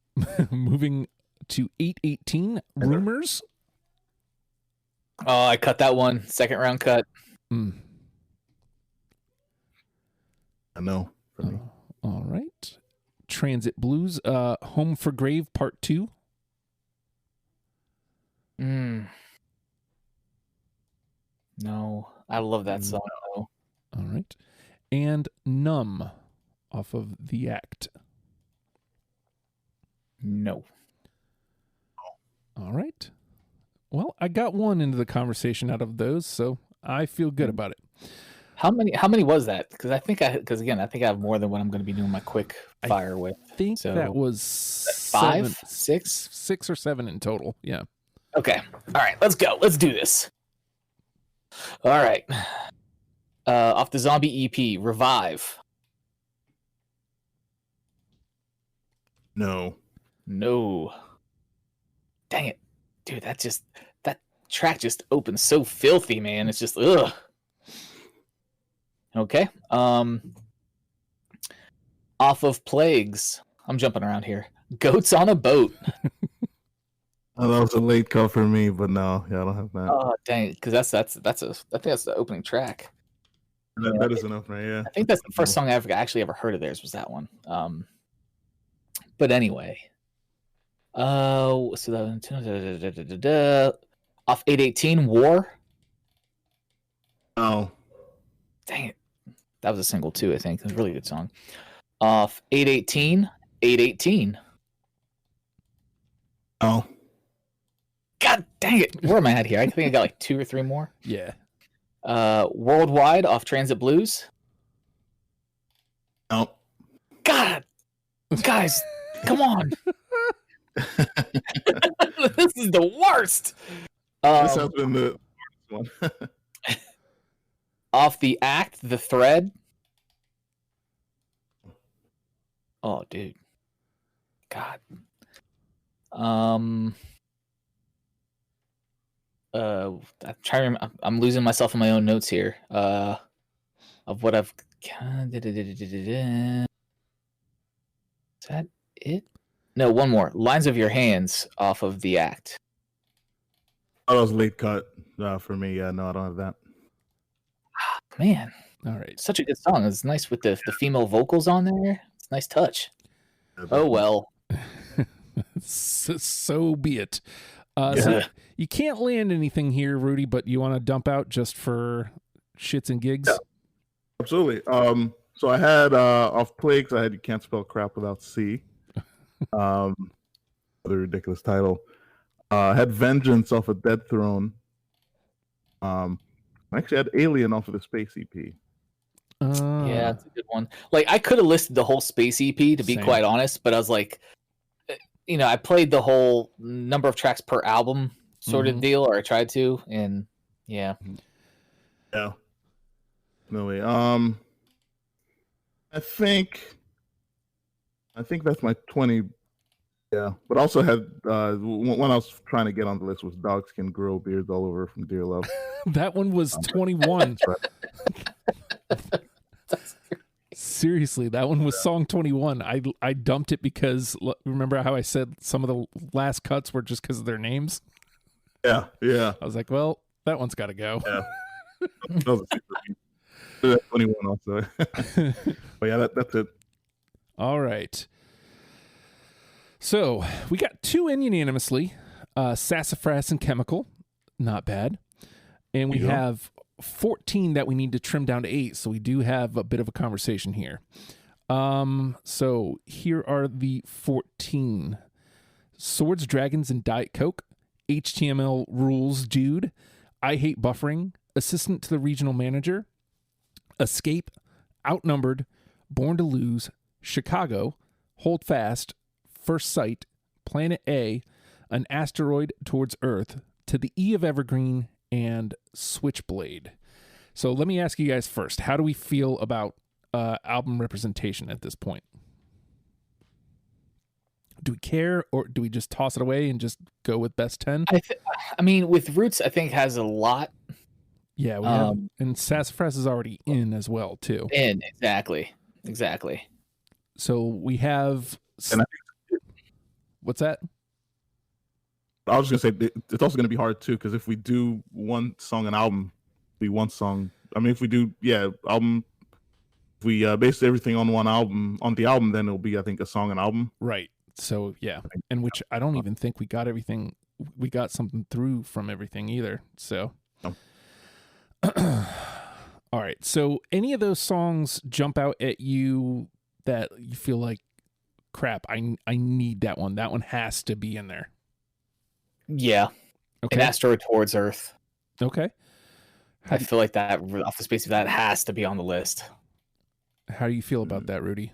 Moving to 818, Rumors. Oh, I cut that one. Second round cut. Mm. A no for me. All right. Transit Blues, Home for Grave Part 2. No, I love that song. Though. All right. And Numb off of The Act. No. All right. Well, I got one into the conversation out of those, so I feel good about it. How many was that? Because I think I have more than what I'm going to be doing my quick fire with. I think So, that was 5, 6, 6 or 7 in total. Yeah. Okay. All right. Let's go. Let's do this. All right. Off the Zombie EP, Revive. No. No. Dang it. Dude, that track just opens so filthy, man. It's just ugh. Okay. Off of Plagues. I'm jumping around here. Goats on a Boat. Oh, that was a late call for me, but no, yeah, I don't have that. Oh dang, because I think that's the opening track. That is enough, right? Yeah. I think that's the first song I actually ever heard of theirs was that one. But anyway. So that off 818, War. Oh. Dang it. That was a single too, I think. It was a really good song. Off 818, 818. Oh. God dang it. Where am I at here? I think I got like 2 or 3 more. Yeah. Worldwide off Transit Blues. Oh. God. Guys, come on. This is the worst. This has been the worst one. Off The Act, The Thread. Oh, dude. God. I'm trying to I'm losing myself in my own notes here. Of what I've Is that it? No, one more. Lines of Your Hands off of The Act. Oh, that was a late cut for me. Yeah, no, I don't have that. Man, All right. such a good song. It's nice with the female vocals on there. It's a nice touch. Yeah, Oh, well. So be it. So Yeah. you can't land anything here, Rudy, but you want to dump out just for shits and gigs? Yeah. Absolutely. So I had off Plagues, I had You Can't Spell Crap Without C. Other ridiculous title. I had Vengeance off of Dead Throne. I actually had Alien off of the Space EP. Yeah, it's a good one. Like, I could have listed the whole Space EP, to be Same. quite honest, but I was like, I played the whole number of tracks per album sort of deal, or I tried to, and yeah. Yeah. No way. I think that's my 20. Yeah, but also had one I was trying to get on the list was Dogs Can Grow Beards All Over from Dear Love. That one was 21. Seriously, that one was song 21. I dumped it because remember how I said some of the last cuts were just because of their names? Yeah. I was like, well, that one's got to go. Yeah. That was a super 21 also. But yeah, that's it. All right. So we got 2 in unanimously. Sassafras and Chemical. Not bad. And we have 14 that we need to trim down to 8. So we do have a bit of a conversation here. So here are the 14. Swords, Dragons, and Diet Coke. HTML Rules, Dude. I Hate Buffering. Assistant to the Regional Manager. Escape. Outnumbered. Born to Lose. Chicago. Hold Fast. First Sight. Planet A. An Asteroid Towards Earth. To the E of Evergreen. And Switchblade. So let me ask you guys first. How do we feel about album representation at this point? Do we care, or do we just toss it away and just go with best 10? I mean, with Roots, I think has a lot. Yeah, we have, and Sassafras is already in as well too. Exactly. So we have. What's that? I was just gonna say it's also gonna be hard too, because if we do one song an album, be one song. I mean, if we do album, if we base everything on one album on the album, then it'll be I think a song an album. Right. So yeah, and which I don't even think we got everything. We got something through from everything either. So. No. All right. So any of those songs jump out at you that you feel like, crap, I need that one. That one has to be in there. Yeah. Okay. An Asteroid Towards Earth. Okay. I feel like that off the space of that has to be on the list. How do you feel about that, Rudy?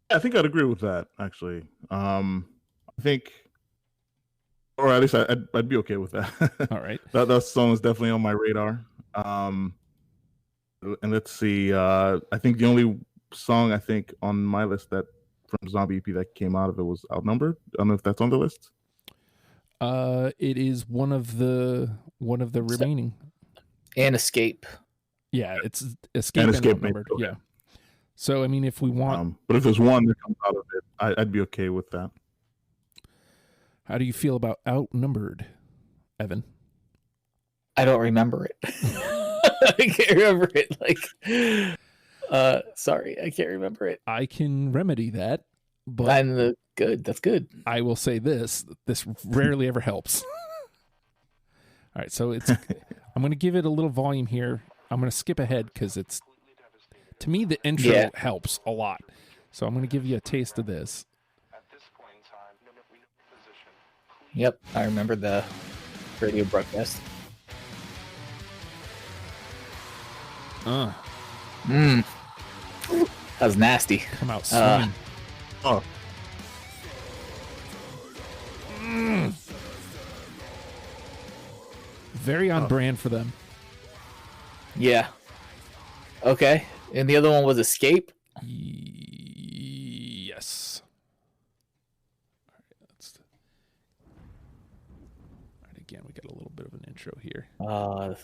I think I'd agree with that actually. I think, or at least I'd be okay with that. All right. That song is definitely on my radar. And let's see. I think the only song I think on my list that from Zombie EP that came out of it was Outnumbered. I don't know if that's on the list. It is one of the remaining. And Escape. Yeah, it's Escape and Outnumbered. Okay. Yeah. So I mean, if we want, but if there's one that comes out of it, I'd be okay with that. How do you feel about Outnumbered, Evan? I don't remember it. I can't remember it. Sorry, I can't remember it. I can remedy that, but good. That's good. I will say this rarely ever helps. All right, so I'm going to give it a little volume here. I'm going to skip ahead because to me, the intro helps a lot. So I'm going to give you a taste of this. Yep, I remember the radio broadcast. That was nasty. Come out swinging. Very on brand for them. Yeah. Okay. And the other one was Escape? Yes. All right, again, we got a little bit of an intro here. The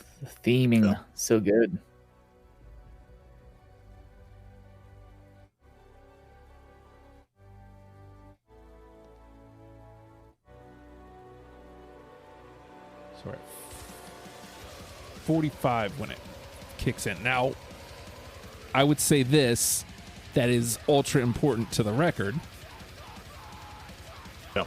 theming. So good. 45 when it kicks in. Now, I would say this that is ultra important to the record. Yeah.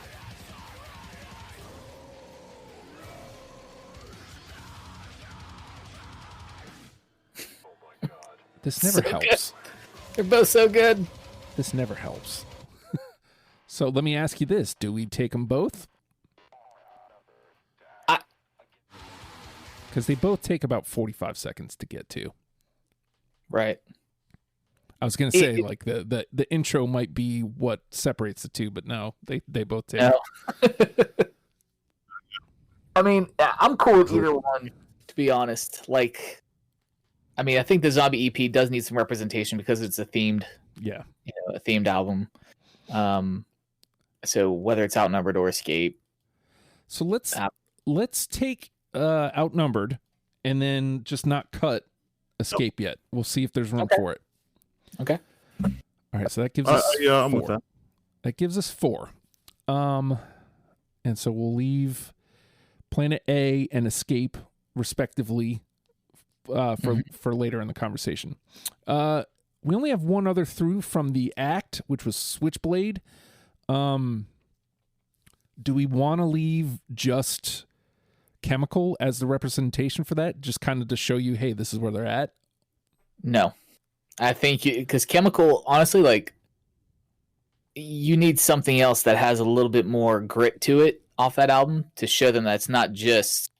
This never helps. Good. They're both so good. This never helps. So let me ask you this. Do we take them both? Because they both take about 45 seconds to get to. Right. I was going to say, like, the intro might be what separates the two, but no, they both take. No. I mean, I'm cool with either one, to be honest. Like, I mean, I think the Zombie EP does need some representation because it's a themed, a themed album. So whether it's Outnumbered or Escape. So let's take Outnumbered and then just not cut Escape yet. We'll see if there's room for it. Okay. All right, so that gives us I'm 4. with that. That gives us 4. And so we'll leave Planet A and Escape respectively for later in the conversation. We only have one other through from the act, which was Switchblade. Do we want to leave just Chemical as the representation for that? Just kind of to show you, hey, this is where they're at? No. I think because Chemical, honestly, like, you need something else that has a little bit more grit to it off that album to show them that's not just...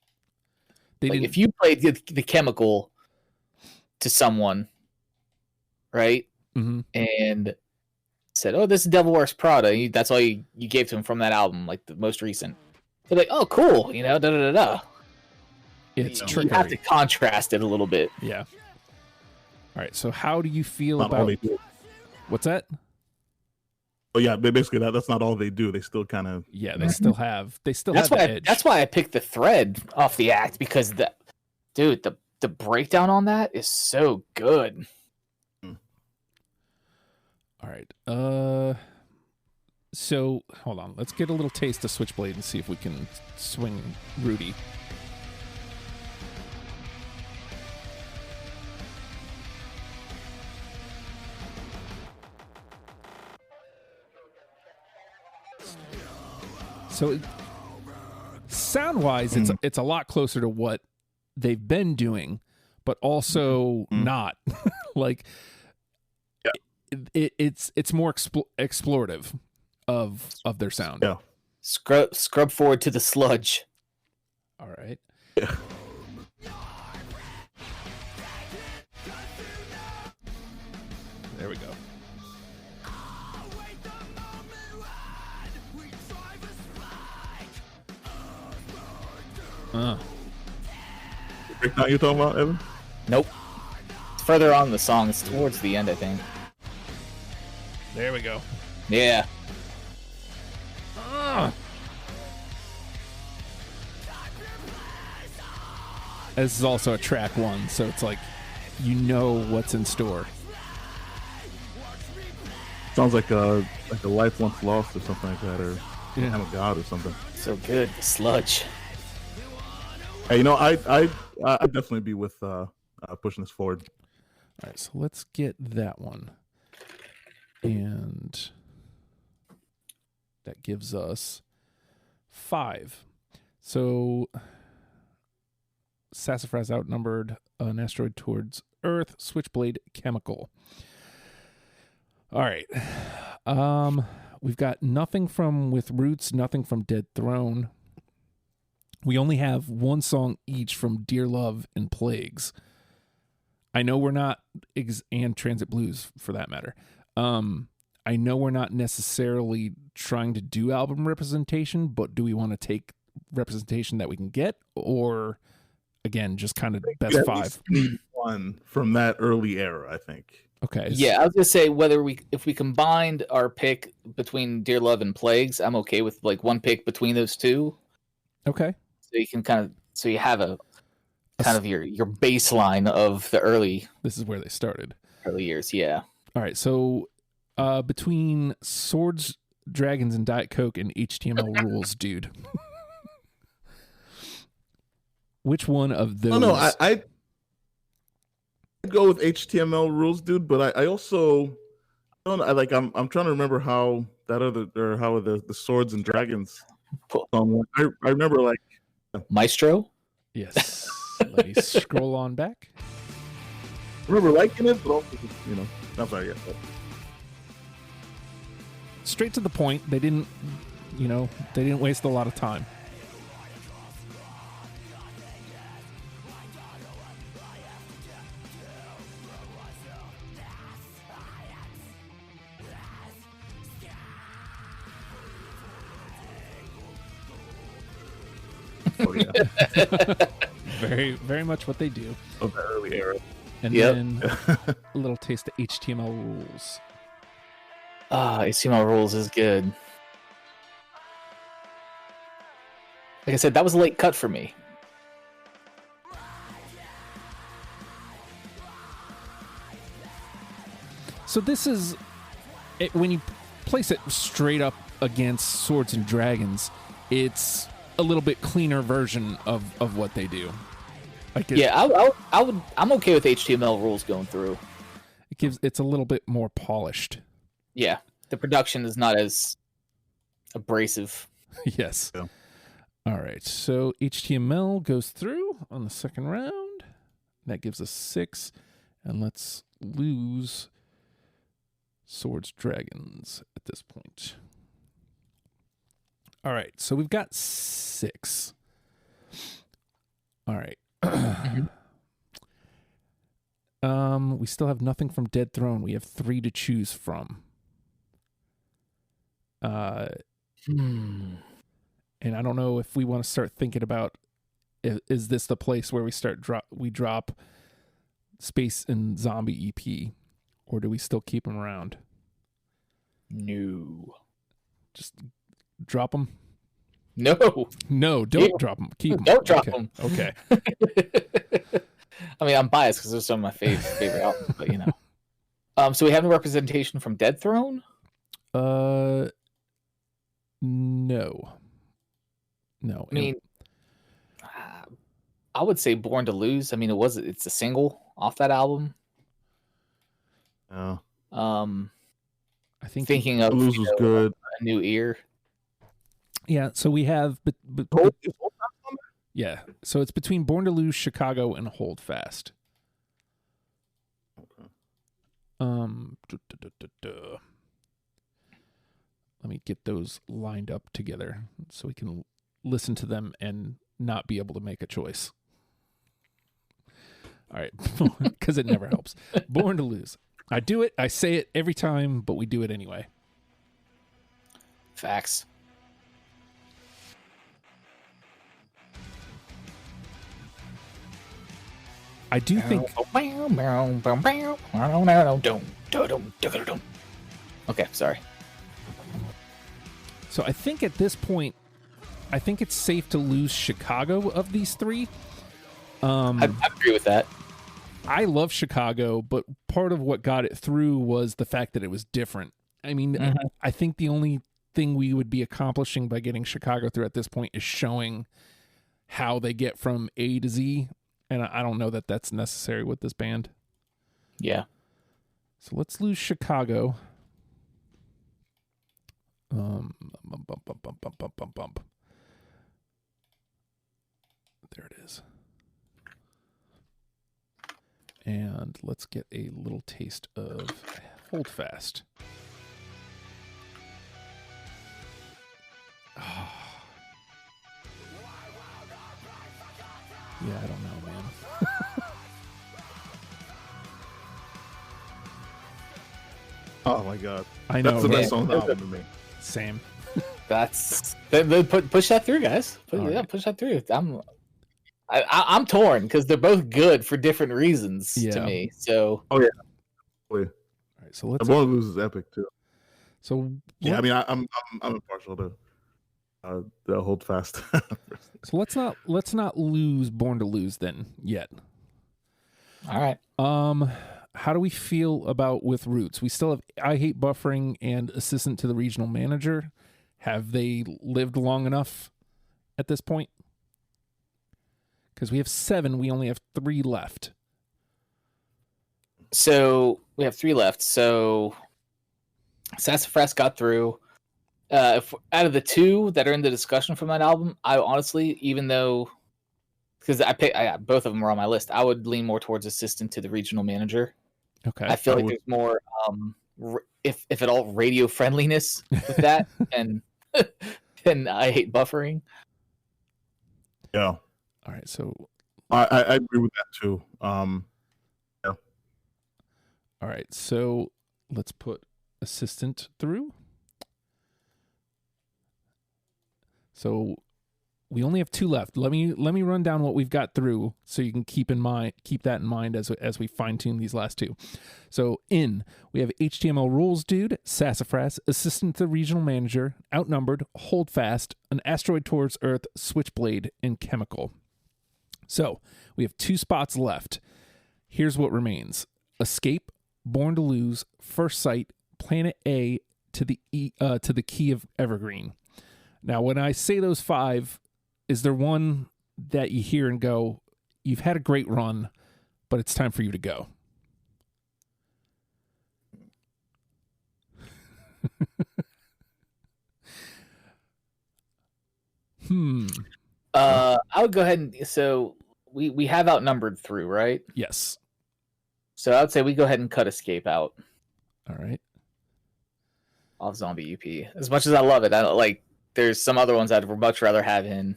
if you played the Chemical to someone, right? Mm-hmm. And said, "Oh, this is Devil Wears Prada." That's all you gave to him from that album, like the most recent. They're like, "Oh, cool," da da da da. It's you trickery. have to contrast it a little bit. Yeah. All right. So, how do you feel about what's that? Oh yeah, basically that's not all they do. They still kind of they still have the edge. That's why I picked the Thread off the act because the breakdown on that is so good. All right. So hold on. Let's get a little taste of Switchblade and see if we can swing Rudy. So sound-wise, it's a lot closer to what they've been doing, but also not. Like it's more explorative of their sound. Yeah. Scrub forward to the sludge. All right. Yeah. There we go. Breakdown you're talking about, Evan? Nope. It's further on in the song. It's towards the end, I think. There we go. Yeah. This is also a track 1, so it's like you know what's in store. Sounds like a life once lost or something like that, or I'm a god or something. So good, the sludge. Hey, I'd definitely be with pushing this forward. All right, so let's get that one. And that gives us 5. So Sassafras Outnumbered, An Asteroid Towards Earth, Switchblade, Chemical. All right. We've got nothing from With Roots, nothing from Dead Throne. We only have one song each from Dear Love and Plagues. I know we're not, and Transit Blues for that matter. I know we're not necessarily trying to do album representation, but do we want to take representation that we can get, or again, just kind of best 5? Need one from that early era, I think. Okay. Yeah, I was gonna say if we combined our pick between Dear Love and Plagues, I'm okay with like one pick between those two. Okay. So you can you have a kind of your baseline of the early. This is where they started. Early years, yeah. All right, so between Swords, Dragons, and Diet Coke and HTML rules, dude. Which one of those? No, I go with HTML rules, dude. But I also don't. I'm trying to remember how that other or how the Swords and Dragons song. I remember like Maestro. Yes. Let me scroll on back. I remember liking it, but also I'm sorry. Yeah. Straight to the point. They didn't waste a lot of time. Oh yeah. Very, very much what they do. Of the early era. And then a little taste of HTML rules. HTML rules is good. Like I said, that was a late cut for me. So this is when you place it straight up against Swords and Dragons, it's a little bit cleaner version of what they do. I'm okay with HTML rules going through. It's a little bit more polished. Yeah, the production is not as abrasive. Yes. Yeah. All right. So HTML goes through on the second round. That gives us 6, and let's lose Swords Dragons at this point. All right, so we've got 6. All right. We still have nothing from Dead Throne. We have 3 to choose from. And I don't know if we want to start thinking about, is this the place where we drop Space and Zombie EP, or do we still keep them around? No. Just drop them? No, don't drop them. Keep them. Don't drop them. Okay. I mean, I'm biased because they're some of my favorite albums, but so we have no representation from Dead Throne? No. I mean, I would say Born to Lose. I mean, it's a single off that album. Oh. I think thinking of Lose was good. A New Ear. Yeah, so we have yeah, so it's between Born to Lose, Chicago, and Hold Fast. Okay. Let me get those lined up together so we can listen to them and not be able to make a choice. All right, because it never helps. Born to Lose. I say it every time, but we do it anyway. Facts. I do think. Okay, sorry. So I think at this point, I think it's safe to lose Chicago of these 3. I agree with that. I love Chicago, but part of what got it through was the fact that it was different. I mean, I think the only thing we would be accomplishing by getting Chicago through at this point is showing how they get from A to Z. And I don't know that that's necessary with this band. Yeah. So let's lose Chicago. There it is. And let's get a little taste of Hold Fast. Oh. Yeah, I don't know, man. Oh my god. I know. That's the best song on the album to me. Same. Push that through, guys. Push that through. I'm torn because they're both good for different reasons to me. So yeah. All right, so let's. Born to Lose is epic too. So yeah, I mean, I'm impartial to the Hold Fast. So let's not lose Born to Lose then yet. All right. How do we feel about with Roots? We still have I Hate Buffering and Assistant to the Regional Manager. Have they lived long enough at this point? Because we have 7, we only have 3 left. So we have 3 left. So Sassafras got through. If out of the 2 that are in the discussion from that album, I honestly, even though because both of them are on my list, I would lean more towards assistant to the regional manager. Okay. I feel like there's more, if at all, radio friendliness with that, and I hate buffering. Yeah. All right. So I agree with that too. Yeah. All right. So let's put assistant through. So we only have 2 left. Let me run down what we've got through so you can keep that in mind as we fine tune these last 2. So we have HTML rules dude, Sassafras, assistant to the regional manager, outnumbered, hold fast, an asteroid towards Earth, switchblade, and chemical. So we have 2 spots left. Here's what remains: escape, born to lose, first sight, planet A, to the key of Evergreen. Now, when I say those 5, is there one that you hear and go, you've had a great run, but it's time for you to go? I would go ahead and so we have outnumbered through, right? Yes. So I would say we go ahead and cut escape out. All right. Off Zombie EP. As much as I love it, I don't like. There's some other ones I'd much rather have in,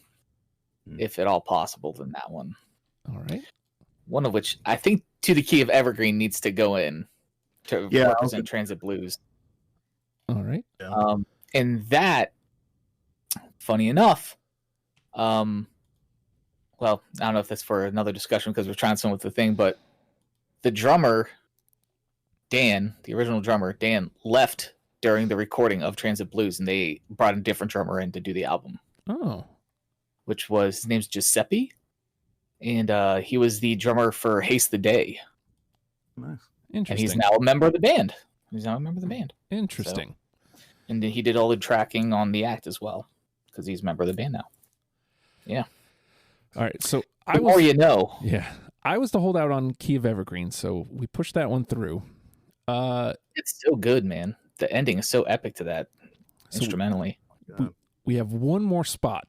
if at all possible, than that one. All right. One of which I think To the Key of Evergreen needs to go in to represent Transit Blues. All right. Yeah. And that, funny enough, well, I don't know if that's for another discussion because we're trying something with the thing, but the drummer, Dan, the original drummer, Dan, left during the recording of Transit Blues, and they brought a different drummer in to do the album. Oh. Which was, his name's Giuseppe, and he was the drummer for Haste the Day. Nice. Interesting. And he's now a member of the band. Interesting. So, and he did all the tracking on the act as well, because he's a member of the band now. Yeah. All right, so the more you know. Yeah. I was the holdout on Key of Evergreen, so we pushed that one through. It's so good, man. The ending is so epic to that, instrumentally. We have one more spot.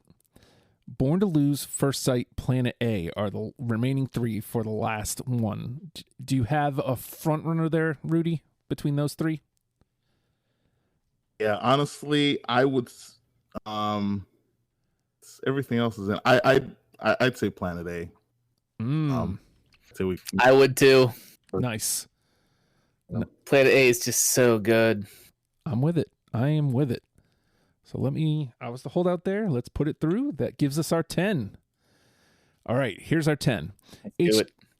Born to Lose, First Sight, Planet A are the remaining 3 for the last one. Do you have a front runner there, Rudy, between those 3? Yeah, honestly, I would. Everything else is in. I'd say Planet A. I would too. Nice. Planet A is just so good. I'm with it. I am with it. So I was the holdout there. Let's put it through. That gives us our 10. All right, here's our 10.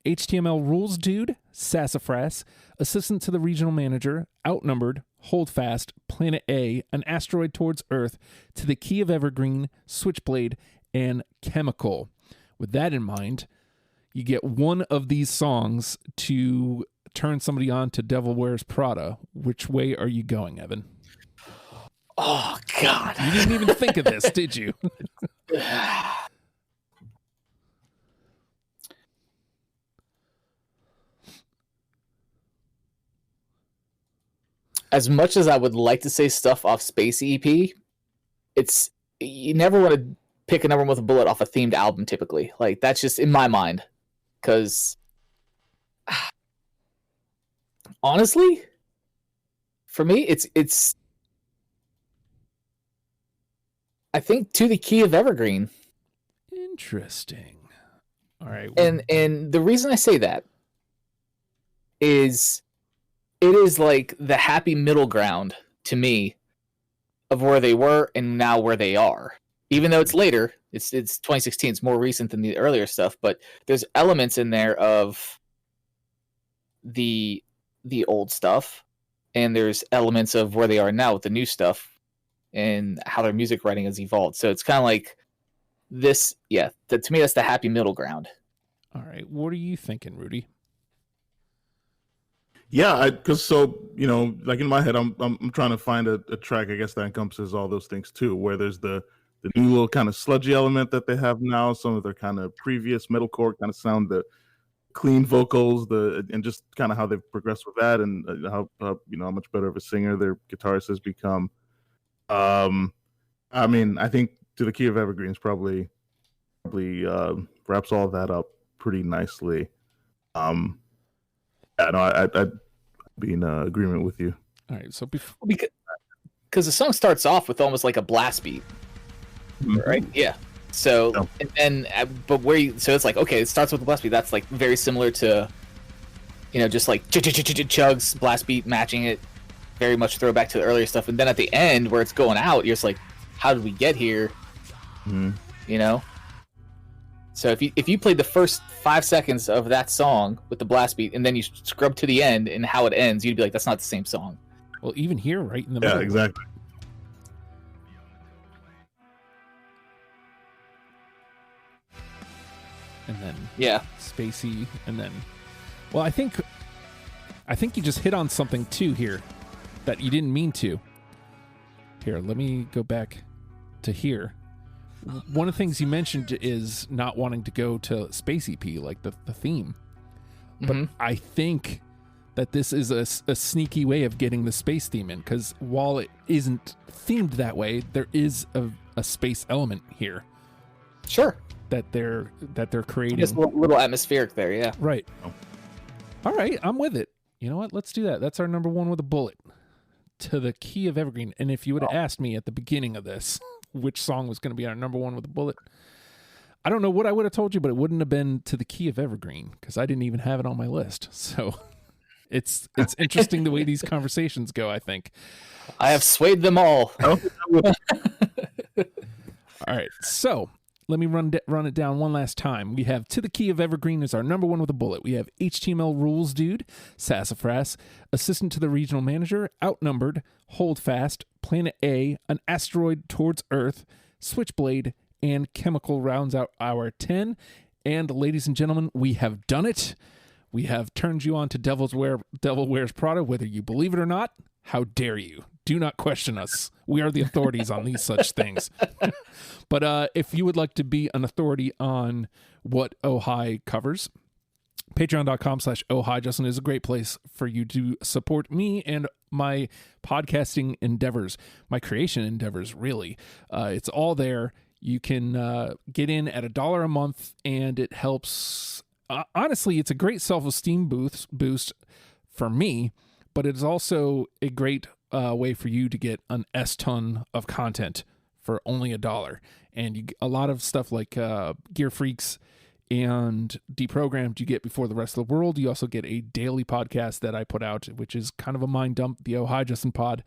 HTML rules dude, Sassafras, assistant to the regional manager, outnumbered, hold fast, planet A, an asteroid towards Earth, to the key of Evergreen, switchblade, and chemical. With that in mind, you get one of these songs to turn somebody on to Devil Wears Prada. Which way are you going, Evan? Oh, God. You didn't even think of this, did you? As much as I would like to say stuff off Space EP, you never want to pick a number 1 with a bullet off a themed album, typically. Like, that's just in my mind. Because, honestly, for me, it's I think To the Key of Evergreen. Interesting. All right. And the reason I say that is it is like the happy middle ground to me of where they were and now where they are. Even though it's later, it's 2016, it's more recent than the earlier stuff, but there's elements in there of the old stuff, and there's elements of where they are now with the new stuff and how their music writing has evolved. So it's kind of like this, to me, that's the happy middle ground. All right. What are you thinking, Rudy? Yeah, because like in my head, I'm trying to find a track, I guess, that encompasses all those things too, where there's the new little kind of sludgy element that they have now. Some of their kind of previous metalcore kind of sound, the clean vocals, and just kind of how they've progressed with that, and how how much better of a singer their guitarist has become. I mean, I think To the Key of Evergreen probably wraps all of that up pretty nicely. Yeah, no, I'd be in agreement with you. All right, so because the song starts off with almost like a blast beat, right? Yeah. So and then, but so it's like, okay, it starts with the blast beat. That's like very similar to, just like chugs, blast beat matching it, very much throwback to the earlier stuff. And then at the end where it's going out, you're just like, how did we get here? So if you played the first 5 seconds of that song with the blast beat and then you scrub to the end and how it ends, you'd be like, that's not the same song. Well, even here, right in the middle. Yeah, exactly. And then spacey, and then, well, I think you just hit on something too here that you didn't mean to. Here, let me go back to here. One of the things you mentioned is not wanting to go to Space EP, like the theme. But I think that this is a sneaky way of getting the space theme in, because while it isn't themed that way, there is a space element here. Sure. That they're creating. Just a little atmospheric there, yeah. Right. All right, I'm with it. You know what? Let's do that. That's our number one with a bullet. To the Key of Evergreen. And if you would have asked me at the beginning of this which song was going to be our number one with a bullet, I don't know what I would have told you, but it wouldn't have been To the Key of Evergreen, because I didn't even have it on my list. So it's interesting the way these conversations go, I think. I have swayed them all. All right, so let me run it down one last time. We have To the Key of Evergreen as our number one with a bullet. We have HTML Rules Dude, Sassafras, Assistant to the Regional Manager, Outnumbered, Hold Fast, Planet A, An Asteroid Towards Earth, Switchblade, and Chemical rounds out our 10. And ladies and gentlemen, we have done it. We have turned you on to Devil Wears Prada, whether you believe it or not. How dare you? Do not question us. We are the authorities on these such things. But if you would like to be an authority on what Ohio covers, patreon.com/Ohio Justin is a great place for you to support me and my podcasting endeavors, my creation endeavors, really. It's all there. You can get in at $1 a month, and it helps. Honestly, it's a great self-esteem boost for me, but it's also a great way for you to get an S-ton of content for only $1. And you get a lot of stuff like Gear Freaks and Deprogrammed you get before the rest of the world. You also get a daily podcast that I put out, which is kind of a mind dump, the Ohio Justin Pod.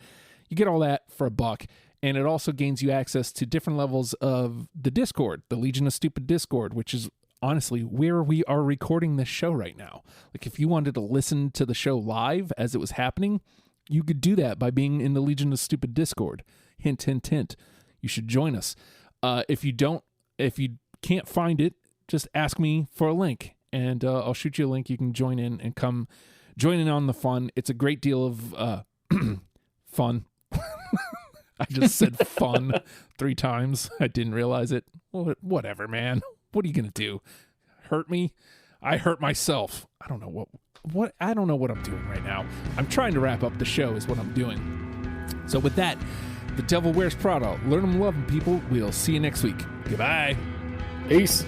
You get all that for $1. And it also gains you access to different levels of the Discord, the Legion of Stupid Discord, which is honestly where we are recording this show right now. Like, if you wanted to listen to the show live as it was happening, you could do that by being in the Legion of Stupid Discord. Hint, hint, hint. You should join us. If you can't find it, just ask me for a link, and I'll shoot you a link. You can join in and come join in on the fun. It's a great deal of fun. I just said fun 3 times. I didn't realize it. Whatever, man. What are you going to do? Hurt me? I hurt myself. I don't know what I don't know what I'm doing right now. I'm trying to wrap up the show is what I'm doing. So with that, The Devil Wears Prada. Learn them, love them, people. We'll see you next week. Goodbye. Peace.